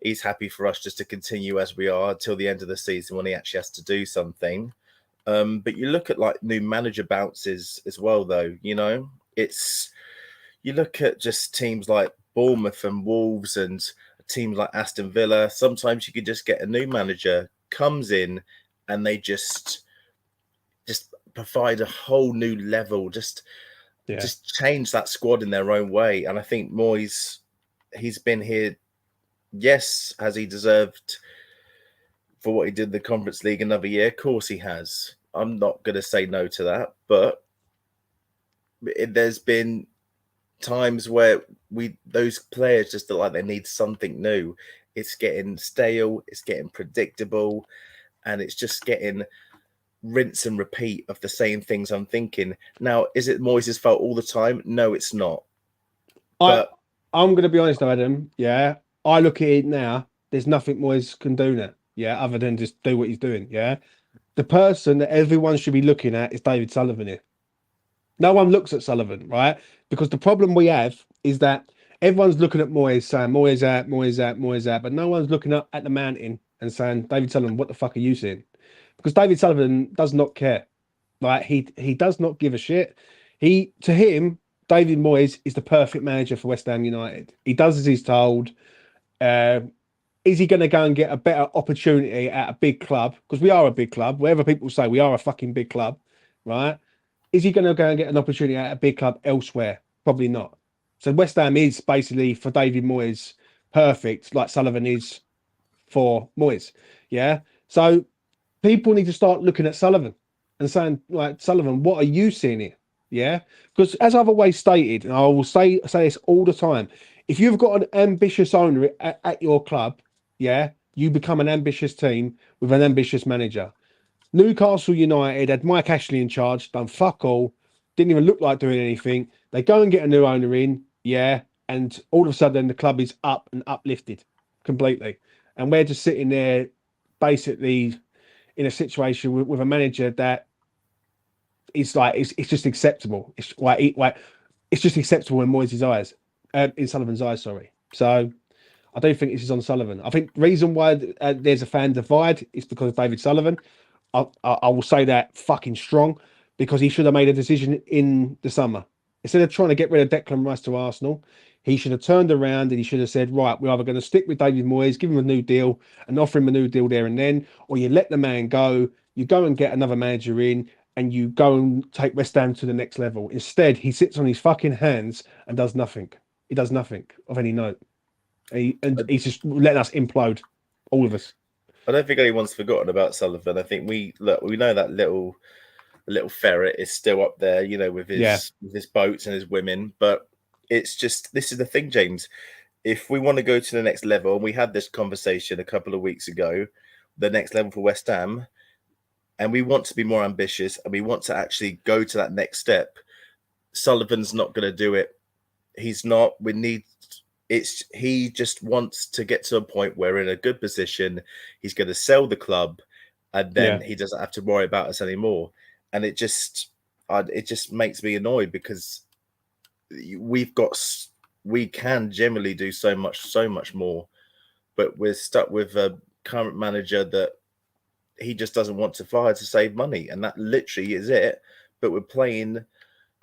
he's happy for us just to continue as we are until the end of the season when he actually has to do something. But you look at like new manager bounces as well, though. You look at just teams like Bournemouth and Wolves and teams like Aston Villa. Sometimes you could just get a new manager comes in and they just provide a whole new level, just change that squad in their own way. And I think Moyes, he's been here. Yes, has he deserved for what he did in the Conference League another year? Of course he has. I'm not going to say no to that. But there's been times where those players just feel like they need something new. It's getting stale. It's getting predictable. And it's just getting rinse and repeat of the same things. I'm thinking, now, is it Moyes' fault all the time? No, it's not. I'm going to be honest, Adam. I look at it now. There's nothing Moyes can do now. Other than just do what he's doing. The person that everyone should be looking at is David Sullivan here. No one looks at Sullivan, right? Because the problem we have is that everyone's looking at Moyes, saying Moyes out, Moyes out, Moyes out, but no one's looking up at the mountain and saying, David Sullivan, what the fuck are you seeing? Because David Sullivan does not care. Like he does not give a shit. To him, David Moyes is the perfect manager for West Ham United. He does as he's told. is he going to go and get a better opportunity at a big club? Because we are a big club. Whatever people say, we are a fucking big club, right? Is he going to go and get an opportunity at a big club elsewhere? Probably not. So West Ham is basically for David Moyes perfect, like Sullivan is for Moyes. Yeah. So people need to start looking at Sullivan and saying, like, Sullivan, what are you seeing here? Yeah. Because as I've always stated, and I will say this all the time, if you've got an ambitious owner at your club, yeah, you become an ambitious team with an ambitious manager. Newcastle United had Mike Ashley in charge, done fuck all, didn't even look like doing anything. They go and get a new owner in, yeah, and all of a sudden the club is up and uplifted completely. And we're just sitting there basically in a situation with a manager that is like, it's just acceptable. It's it's just acceptable in Moyes' eyes, in Sullivan's eyes, sorry. So I don't think this is on Sullivan. I think the reason why there's a fan divide is because of David Sullivan. I will say that fucking strong, because he should have made a decision in the summer. Instead of trying to get rid of Declan Rice to Arsenal, he should have turned around and he should have said, right, we're either going to stick with David Moyes, give him a new deal and offer him a new deal there and then, or you let the man go, you go and get another manager in and you go and take West Ham to the next level. Instead, he sits on his fucking hands and does nothing. He does nothing of any note. And he's just letting us implode, all of us. I don't think anyone's forgotten about Sullivan. I think we know that little ferret is still up there, you know, with his boats and his women. But it's just, this is the thing, James. If we want to go to the next level, and we had this conversation a couple of weeks ago, the next level for West Ham, and we want to be more ambitious and we want to actually go to that next step, Sullivan's not going to do it. He's not. He just wants to get to a point where we're in a good position. He's going to sell the club, and then he doesn't have to worry about us anymore. And it just makes me annoyed, because we can generally do so much more, but we're stuck with a current manager that he just doesn't want to fire to save money, and that literally is it. But we're playing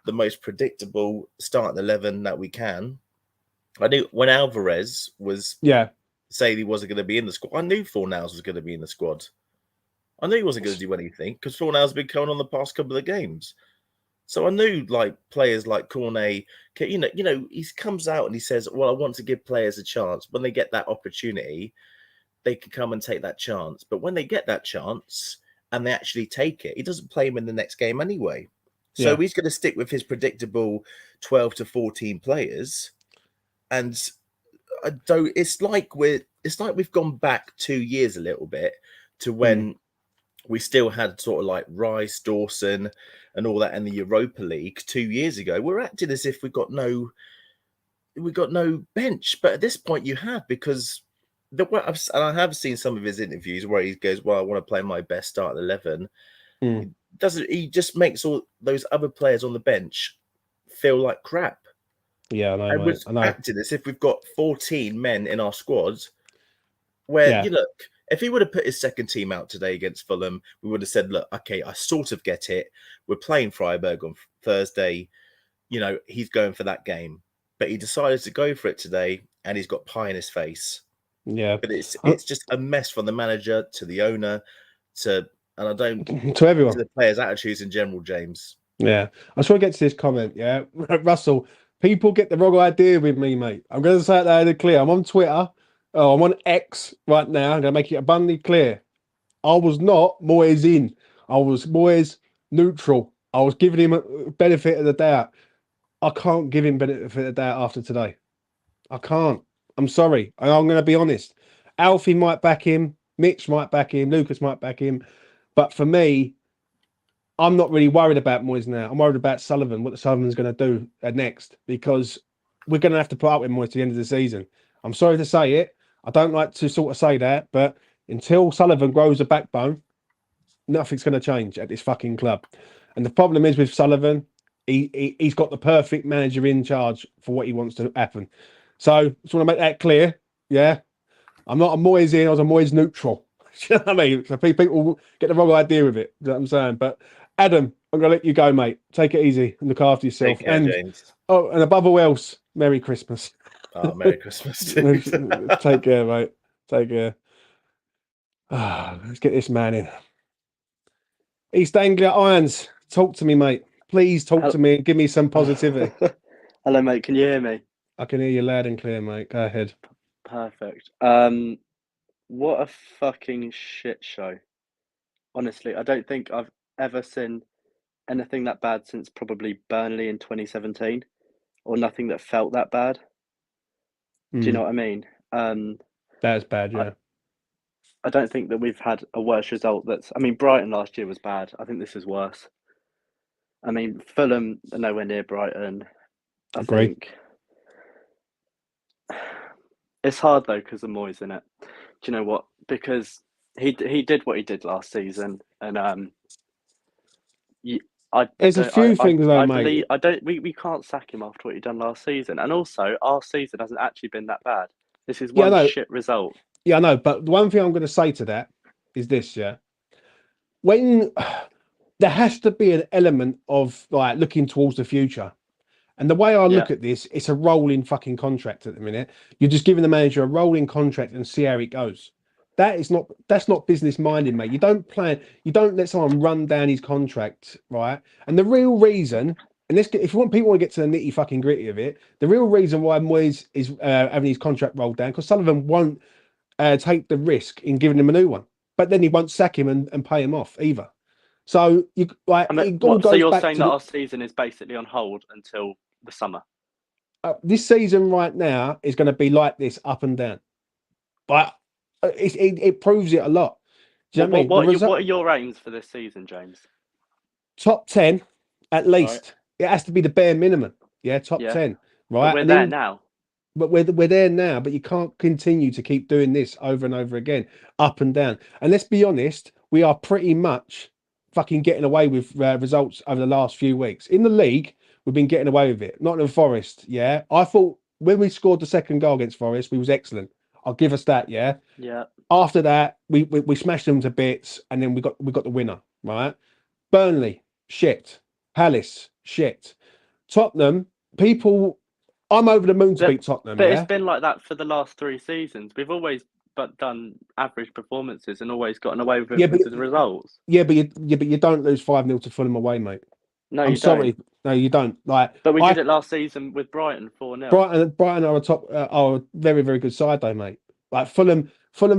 the most predictable starting 11 that we can. I knew when Alvarez was saying he wasn't going to be in the squad, I knew Fornals was going to be in the squad. I knew he wasn't going to do anything, because Fornals has been coming on the past couple of games. So I knew, like, players like Cornet, you know, he comes out and he says, well, I want to give players a chance. When they get that opportunity, they can come and take that chance. But when they get that chance and they actually take it, he doesn't play him in the next game anyway. So he's going to stick with his predictable 12 to 14 players. And it's like we've gone back 2 years a little bit to when we still had sort of like Rice, Dawson, and all that in the Europa League 2 years ago. We're acting as if we've got no bench, but at this point you have, because and I have seen some of his interviews where he goes, "Well, I want to play my best start 11." He just makes all those other players on the bench feel like crap. Yeah, I know. And we're acting as if we've got 14 men in our squad. Where you look, if he would have put his second team out today against Fulham, we would have said, "Look, okay, I sort of get it. We're playing Freiburg on Thursday. You know, he's going for that game." But he decided to go for it today, and he's got pie in his face. Yeah, but it's just a mess from the manager to the owner to everyone, to the players' attitudes in general, James. Yeah, I just want to get to this comment. Yeah, Russell, people get the wrong idea with me, mate. I'm going to say it loud and clear. I'm on Twitter. Oh, I'm on X right now. I'm going to make it abundantly clear. I was not Moyes in. I was Moyes neutral. I was giving him a benefit of the doubt. I can't give him benefit of the doubt after today. I can't. I'm sorry. I'm going to be honest. Alfie might back him. Mitch might back him. Lucas might back him. But for me, I'm not really worried about Moyes now. I'm worried about Sullivan, what Sullivan's going to do next, because we're going to have to put up with Moyes to the end of the season. I'm sorry to say it. I don't like to sort of say that, but until Sullivan grows a backbone, nothing's going to change at this fucking club. And the problem is with Sullivan, he's got the perfect manager in charge for what he wants to happen. So I just want to make that clear. Yeah. I'm not a Moyes in, I was a Moyes neutral. You know what I mean? So people get the wrong idea of it. You know what I'm saying? But Adam, I'm going to let you go, mate. Take it easy and look after yourself. Take care, James. Oh, and above all else, Merry Christmas. Oh, Merry Christmas too. Take care, mate. Take care. Let's get this man in. East Anglia Irons, talk to me, mate. Please talk to me and give me some positivity. Hello, mate. Can you hear me? I can hear you loud and clear, mate. Go ahead. Perfect. What a fucking shit show. Honestly, I don't think I've ever seen anything that bad since probably Burnley in 2017, or nothing that felt that bad. Do you know what I mean? That's bad, yeah. I don't think that we've had a worse result. I mean, Brighton last year was bad. I think this is worse. I mean, Fulham are nowhere near Brighton. I Agree. think it's hard though because of Moyes in it. Do you know what? Because he did what he did last season, and There's a few things though, mate. We can't sack him after what he done last season, and also our season hasn't actually been that bad. This is Yeah, I one know. shit result. Yeah, I know. But the one thing I'm going to say to that is this, yeah. When there has to be an element of like looking towards the future. And the way I look at this, it's a rolling fucking contract at the minute. You're just giving the manager a rolling contract and see how it goes. That's not business minded, mate. You don't let someone run down his contract, right? And the real reason, and if you want people to get to the nitty fucking gritty of it, the real reason why Moyes is having his contract rolled down, because Sullivan won't take the risk in giving him a new one, but then he won't sack him and pay him off either. So you like so you're saying that our season is basically on hold until the summer? This season right now is going to be like this, up and down, but it proves it a lot. Do you know what I mean? What are your aims for this season, James? Top 10 at least. Right. It has to be the bare minimum. Yeah, top 10. Right. But we're there now. But we're there now, but you can't continue to keep doing this over and over again, up and down. And let's be honest, we are pretty much fucking getting away with results over the last few weeks. In the league, we've been getting away with it. Nottingham Forest, yeah. I thought when we scored the second goal against Forest, we was excellent. I'll give us that, yeah. Yeah. After that, we smashed them to bits, and then we got the winner, right? Burnley, shit. Palace, shit. Tottenham, people. I'm over the moon to beat Tottenham. But it's been like that for the last 3 seasons. We've always done average performances and always gotten away with it with the results. Yeah, but you don't lose 5-0 to Fulham away, mate. No, I'm sorry. No, you don't. But we did it last season with Brighton 4-0. Brighton are a very, very good side, though, mate. Like Fulham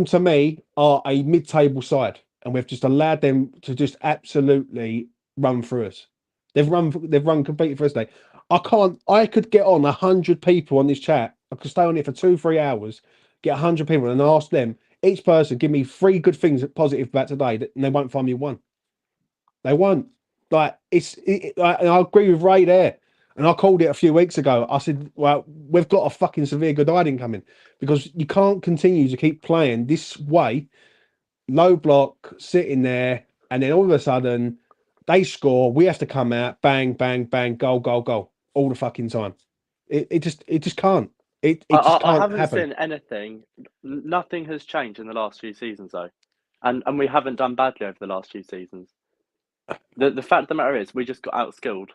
to me are a mid-table side, and we've just allowed them to just absolutely run through us. They've run completely for us today. I could get on 100 people on this chat. I could stay on it for 2-3 hours, get 100 people and ask them, each person, give me 3 good things positive about today, and they won't find me one. They won't. Like, and I agree with Ray there. And I called it a few weeks ago. I said, well, we've got a fucking severe good hiding coming, because you can't continue to keep playing this way, low block, sitting there, and then all of a sudden they score, we have to come out, bang, bang, bang, goal, goal, goal, all the fucking time. It just can't. It just can't I haven't happen. seen anything. Nothing has changed in the last few seasons, though, and we haven't done badly over the last few seasons. The fact of the matter is, we just got outskilled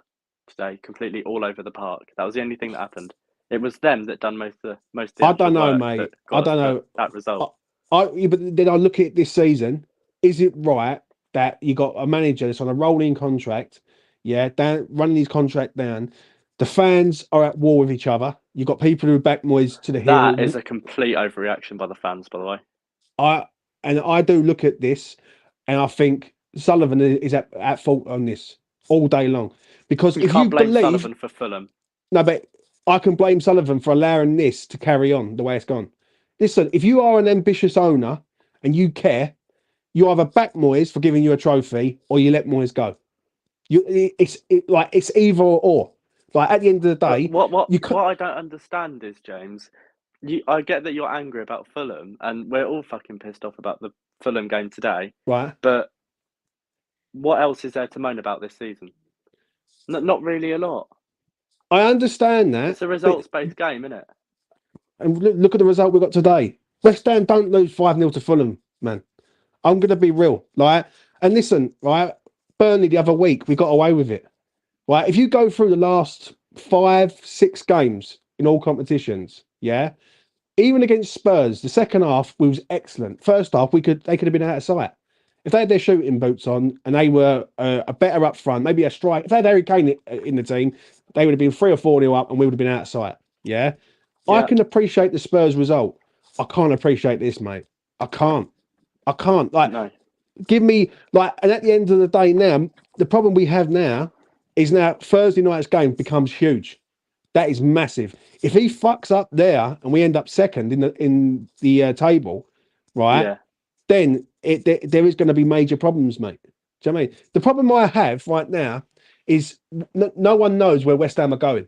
today, completely all over the park. That was the only thing that happened. It was them that done most of the. I don't know, mate. I don't know that result. But then I look at this season. Is it right that you got a manager that's on a rolling contract? Yeah, running his contract down. The fans are at war with each other. You've got people who back Moyes to the hill. That is a complete overreaction by the fans, by the way. I do look at this, and I think Sullivan is at fault on this all day long, because you if can't you blame believe Sullivan for Fulham. No, but I can blame Sullivan for allowing this to carry on the way it's gone. Listen, if you are an ambitious owner and you care, you either back Moyes for giving you a trophy or you let Moyes go. It's either or. Like, at the end of the day, what I don't understand is, James, I get that you're angry about Fulham, and we're all fucking pissed off about the Fulham game today. Right. But what else is there to moan about this season? Not really a lot. I understand that. It's a results-based game, isn't it? And look at the result we got today. West Ham don't lose 5-0 to Fulham, man. I'm going to be real. And listen, right, Burnley the other week, we got away with it. Right, if you go through the last 5-6 games in all competitions, yeah, even against Spurs, the second half we was excellent. First half, they could have been out of sight. If they had their shooting boots on and they were a better up front, maybe a strike. If they had Harry Kane in the team, they would have been 3 or 4-0 up, and we would have been out of sight. Yeah, I can appreciate the Spurs result. I can't appreciate this, mate. I can't. Like, No. give me like, and at the end of the day, now the problem we have now is now Thursday night's game becomes huge. That is massive. If he fucks up there and we end up second in the table, right? Yeah. Then there is going to be major problems, mate. Do you know what I mean? The problem I have right now is no one knows where West Ham are going.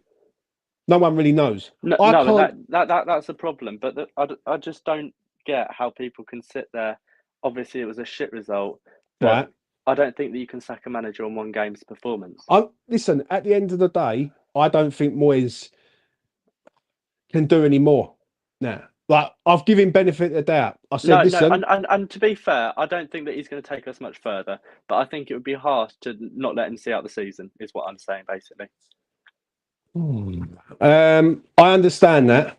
No one really knows. No, I no, can't. and that's a problem. But I just don't get how people can sit there. Obviously, it was a shit result, but Right. I don't think that you can sack a manager on one game's performance. Listen, at the end of the day, I don't think Moyes can do any more now. Like, I've given benefit of the doubt. I said, listen. And to be fair, I don't think that he's going to take us much further. But I think it would be harsh to not let him see out the season, is what I'm saying, basically. I understand that.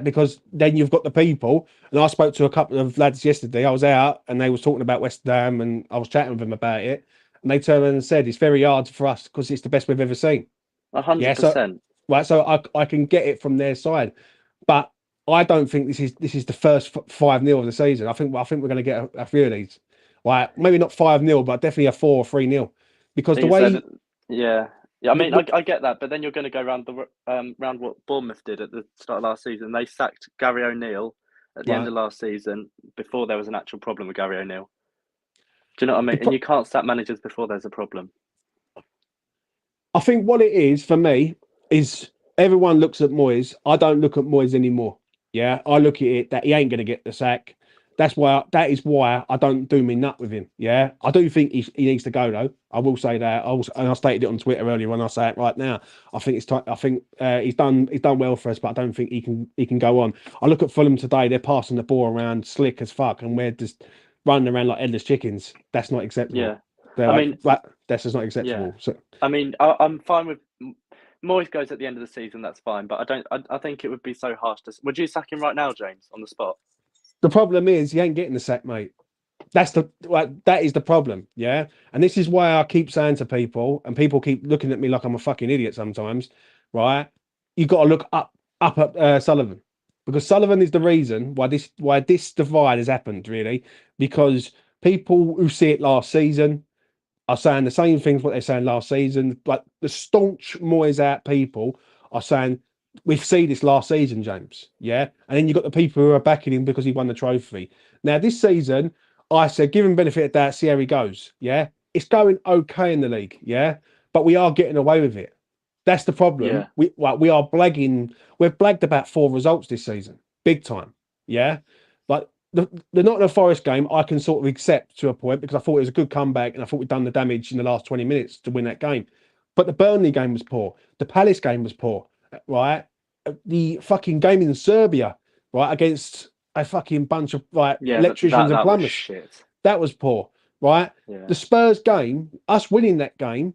Because then you've got the people, and I spoke to a couple of lads yesterday. I was out and they was talking about West Ham, and I was chatting with them about it, and they turned around and said it's very hard for us because it's the best we've ever seen. 100%. So I can get it from their side, but I don't think this is the first 5-0 of the season. I think we're going to get a few of these, like maybe not 5-0, but definitely a 4 or 3-0, because the way. I mean, I get that, but then you're going to go round what Bournemouth did at the start of last season. They sacked Gary O'Neill at the end of last season before there was an actual problem with Gary O'Neill. Do you know what I mean? And you can't sack managers before there's a problem. I think what it is for me is everyone looks at Moyes. I don't look at Moyes anymore. Yeah, I look at it that he ain't going to get the sack. That is why I don't do me nut with him. Yeah, I do think he needs to go though. I will say that. And I stated it on Twitter earlier on. I say it right now. I think it's time. I think he's done well for us, but I don't think he can go on. I look at Fulham today. They're passing the ball around slick as fuck, and we're just running around like headless chickens. That's not acceptable. Yeah, that's just not acceptable. Yeah. So, I mean, I'm fine with Moyes goes at the end of the season. That's fine, but I think it would be so harsh to. Would you sack him right now, James, on the spot? the problem is he ain't getting the sack, mate. That is the problem, yeah. And this is why I keep saying to people, and people keep looking at me like I'm a fucking idiot sometimes, right? You got to look up at Sullivan, because Sullivan is the reason why this divide has happened, really. Because people who see it last season are saying the same things what they're saying last season. Like the staunch Moyes out people are saying, we've seen this last season, James. Yeah. And then you've got the people who are backing him because he won the trophy. Now, this season, I said, give him benefit of doubt, see how he goes. Yeah. It's going okay in the league. Yeah. But we are getting away with it. That's the problem. Yeah. We are blagging. We've blagged about 4 results this season. Big time. Yeah. But the Nottingham Forest game, I can sort of accept to a point, because I thought it was a good comeback and I thought we'd done the damage in the last 20 minutes to win that game. But the Burnley game was poor. The Palace game was poor. Right, the fucking game in Serbia, right, against a fucking bunch of electricians and plumbers. That was poor, right? Yeah. The Spurs game, us winning that game,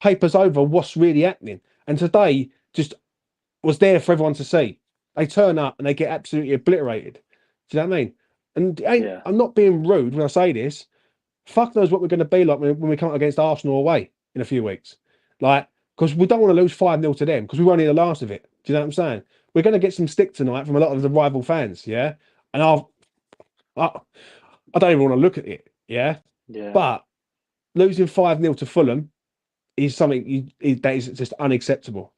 papers over what's really happening. And today just was there for everyone to see. They turn up and they get absolutely obliterated. Do you know what I mean? And I'm not being rude when I say this. Fuck knows what we're going to be like when we come up against Arsenal away in a few weeks. Because we don't want to lose 5-0 to them, because we won't need the last of it. Do you know what I'm saying? We're going to get some stick tonight from a lot of the rival fans, yeah? And I don't even want to look at it, yeah? But losing 5-0 to Fulham is something that is just unacceptable.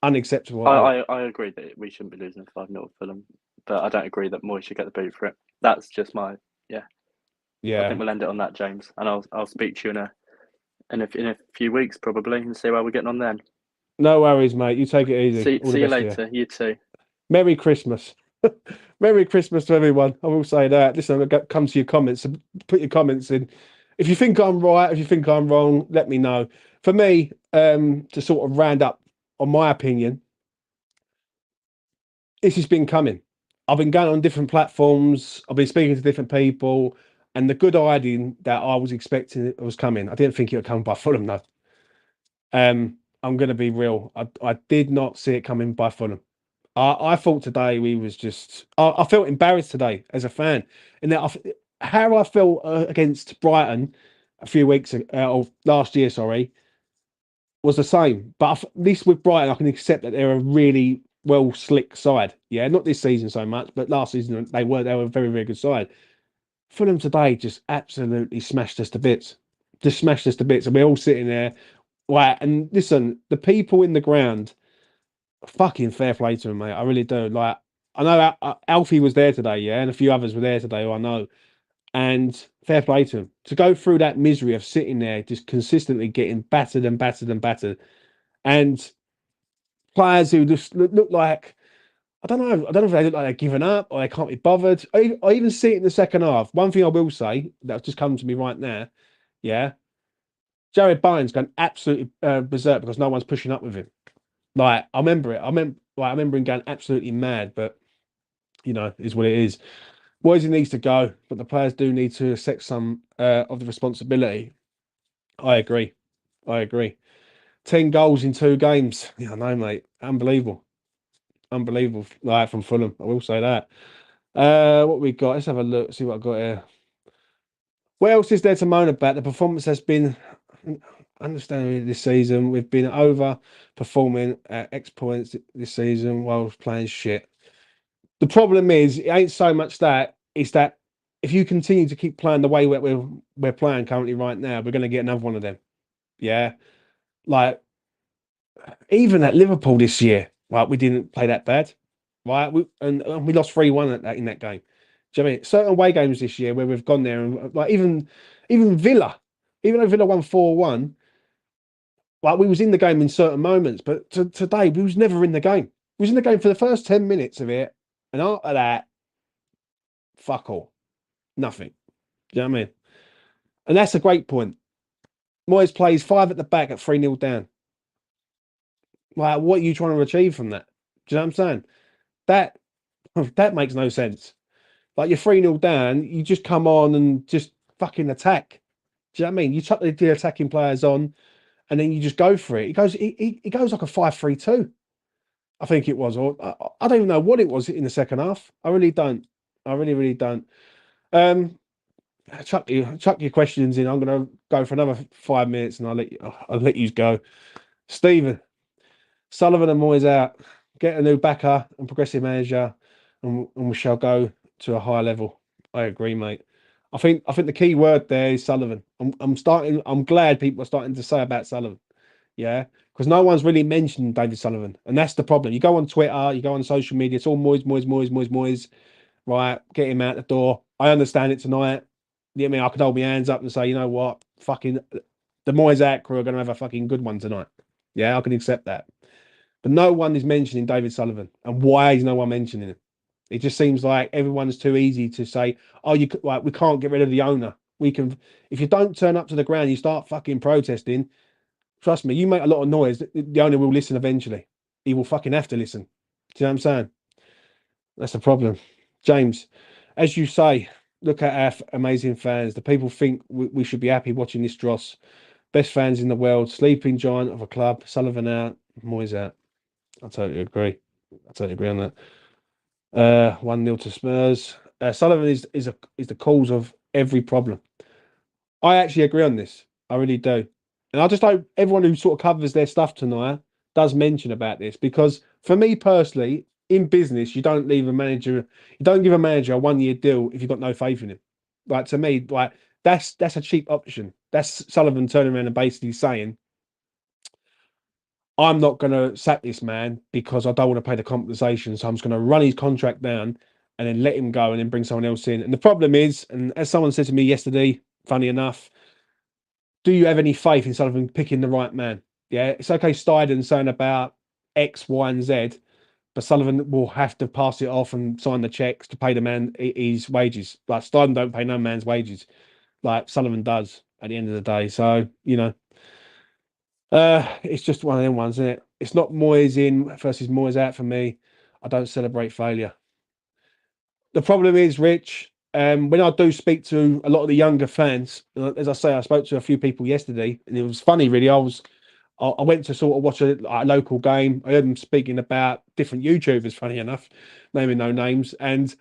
Unacceptable. I agree that we shouldn't be losing 5-0 to Fulham, but I don't agree that Moyes should get the boot for it. That's just my, yeah. I think we'll end it on that, James. And I'll speak to you in a few weeks probably, and see how we're getting on then. No worries, mate. You take it easy. See you later. You too. Merry Christmas. Merry Christmas to everyone. I will say that. Listen, I'm going to come to your comments. So put your comments in. If you think I'm right, if you think I'm wrong, let me know. For me, to sort of round up on my opinion, this has been coming. I've been going on different platforms. I've been speaking to different people. And the good hiding that I was expecting was coming. I didn't think it would come by Fulham, though. I'm going to be real. I did not see it coming by Fulham. I thought today we was just. I felt embarrassed today as a fan, and that how I felt against Brighton a few weeks or last year, sorry, was the same. But at least with Brighton, I can accept that they're a really well slick side. Yeah, not this season so much, but last season they were a very very good side. Fulham today just absolutely smashed us to bits. Just smashed us to bits, and we're all sitting there. Right, and listen, the people in the ground, fucking fair play to them, mate. I really do. Like, I know Alfie was there today, yeah, and a few others were there today who I know, and fair play to them to go through that misery of sitting there, just consistently getting battered and battered and battered, and players who just look like I don't know. I don't know if they look like they're giving up or they can't be bothered. I even see it in the second half. One thing I will say that's just come to me right now, yeah, Jared Bowen's gone absolutely berserk because no one's pushing up with him. Like I remember it. I remember him going absolutely mad. But you know, is what it is. Moisey needs to go, but the players do need to accept some of the responsibility. I agree. I agree. 10 goals in 2 games. Yeah, I know, mate. Unbelievable. Unbelievable. Like from Fulham. I will say that. What we got? Let's have a look. See what I got here. What else is there to moan about? The performance has been understanding this season. We've been overperforming at X points this season while playing shit. The problem is, it ain't so much that, it's that if you continue to keep playing the way we're playing currently right now, we're going to get another one of them. Yeah. Like, even at Liverpool this year, right, we didn't play that bad. Right. And we lost 3-1 in that game. Do you know what I mean? Certain away games this year where we've gone there and like even Villa, even though Villa won 4-1, like we was in the game in certain moments, but today we was never in the game. We was in the game for the first 10 minutes of it, and after that, fuck all. Nothing. Do you know what I mean? And that's a great point. Moyes plays 5 at the back at 3-0 down. Like, what are you trying to achieve from that? Do you know what I'm saying? That makes no sense. Like, you're 3-0 down, you just come on and just fucking attack. Do you know what I mean? You chuck the attacking players on, and then you just go for it. It goes like a 5-3-2. I think it was, or I don't even know what it was in the second half. I really don't. I really, really don't. Chuck your questions in. I'm going to go for another 5 minutes, and I'll let you go. Stephen, Sullivan and Moyes out. Get a new backer and progressive manager, and we shall go to a higher level. I agree, mate. I think the key word there is Sullivan. I'm glad people are starting to say about Sullivan. Yeah, because no one's really mentioned David Sullivan, and that's the problem. You go on Twitter, you go on social media, it's all Moyes. Right, get him out the door. I understand it tonight. Yeah, I mean, I could hold my hands up and say, you know what, fucking the Moyes out crew are going to have a fucking good one tonight. Yeah, I can accept that. But no one is mentioning David Sullivan, and why is no one mentioning him? It just seems like everyone's too easy to say, oh, we can't get rid of the owner. We can, if you don't turn up to the ground, you start fucking protesting. Trust me, you make a lot of noise. The owner will listen eventually. He will fucking have to listen. Do you know what I'm saying? That's the problem. James, as you say, look at our amazing fans. The people think we should be happy watching this dross. Best fans in the world. Sleeping giant of a club. Sullivan out. Moyes out. I totally agree. On that. 1-0 to Spurs. Sullivan is the cause of every problem. I actually agree on this. I really do. And I just hope everyone who sort of covers their stuff tonight does mention about this, because for me personally, in business, you don't give a manager a 1-year deal if you've got no faith in him. Like, to me, like that's a cheap option. That's Sullivan turning around and basically saying, I'm not going to sack this man because I don't want to pay the compensation. So I'm just going to run his contract down and then let him go and then bring someone else in. And the problem is, and as someone said to me yesterday, funny enough, do you have any faith in Sullivan picking the right man? Yeah, it's okay Steiden saying about X, Y, and Z, but Sullivan will have to pass it off and sign the checks to pay the man his wages. Like, Steiden don't pay no man's wages, like Sullivan does at the end of the day. So, you know, it's just one of them ones, isn't it? It's not Moyes in versus Moyes out for me. I don't celebrate failure. The problem is, Rich, when I do speak to a lot of the younger fans, as I say, I spoke to a few people yesterday, and it was funny, really. I went to sort of watch a local game. I heard them speaking about different YouTubers, funny enough, naming no names, and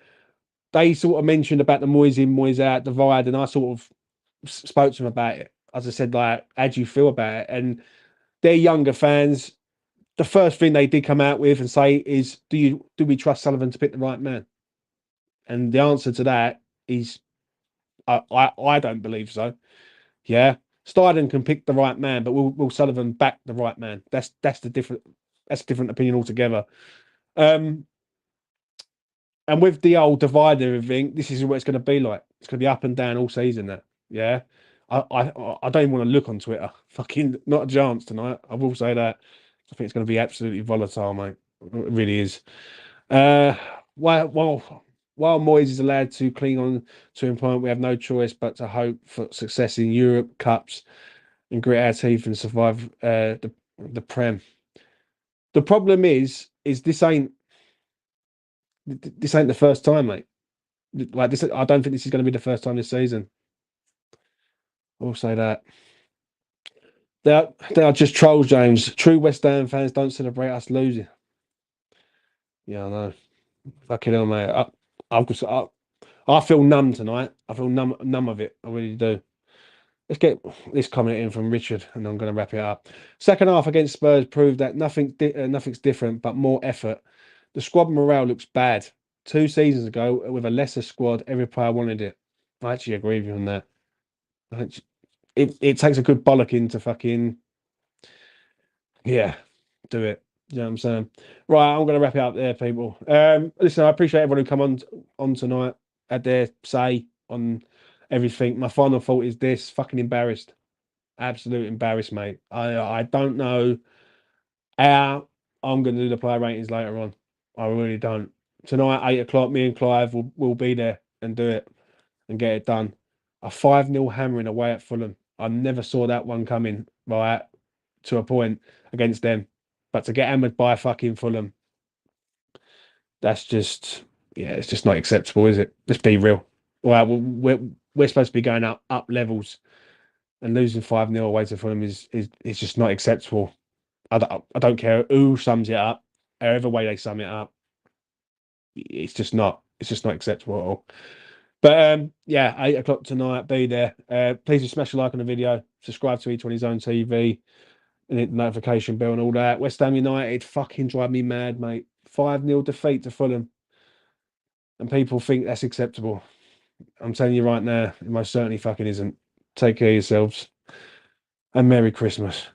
they sort of mentioned about the Moyes in, Moyes out divide, and I sort of spoke to them about it. As I said, like, how do you feel about it? And they're younger fans. The first thing they did come out with and say is, do we trust Sullivan to pick the right man? And the answer to that is, I don't believe so. Yeah, Steidon can pick the right man, but will Sullivan back the right man? That's a different opinion altogether. And with the old divider thing, this is what it's going to be like. It's going to be up and down all season. That, yeah. I don't even want to look on Twitter. Fucking not a chance tonight. I will say that. I think it's going to be absolutely volatile, mate. It really is. While Moyes is allowed to cling on to employment, we have no choice but to hope for success in Europe, Cups, and grit our teeth and survive the Prem. The problem is this ain't the first time, mate. Like this, I don't think this is going to be the first time this season. I will say that. They are just trolls, James. True West Ham fans don't celebrate us losing. Yeah, I know. Fucking hell, mate. I feel numb tonight. I feel numb of it. I really do. Let's get this comment in from Richard, and I'm going to wrap it up. Second half against Spurs proved that nothing's different, but more effort. The squad morale looks bad. 2 seasons ago, with a lesser squad, every player wanted it. I actually agree with you on that. It takes a good bollocking to fucking, yeah, do it. You know what I'm saying? Right, I'm going to wrap it up there, people. Listen, I appreciate everyone who come on tonight, had their say on everything. My final thought is this: fucking embarrassed. Absolute embarrassed, mate. I don't know how I'm going to do the player ratings later on. I really don't. Tonight, 8 o'clock, me and Clive will be there and do it and get it done. A 5-0 hammering away at Fulham. I never saw that one coming, right, to a point against them. But to get hammered by fucking Fulham, that's just, yeah, it's just not acceptable, is it? Let's be real. Well, we're supposed to be going up levels, and losing 5-0 away to Fulham is just not acceptable. I don't care who sums it up, however way they sum it up. It's just not acceptable at all. But yeah, 8 o'clock tonight, be there. Please just smash a like on the video, subscribe to E20 Zone TV, and hit the notification bell and all that. West Ham United fucking drive me mad, mate. 5-0 defeat to Fulham, and people think that's acceptable. I'm telling you right now, it most certainly fucking isn't. Take care of yourselves, and Merry Christmas.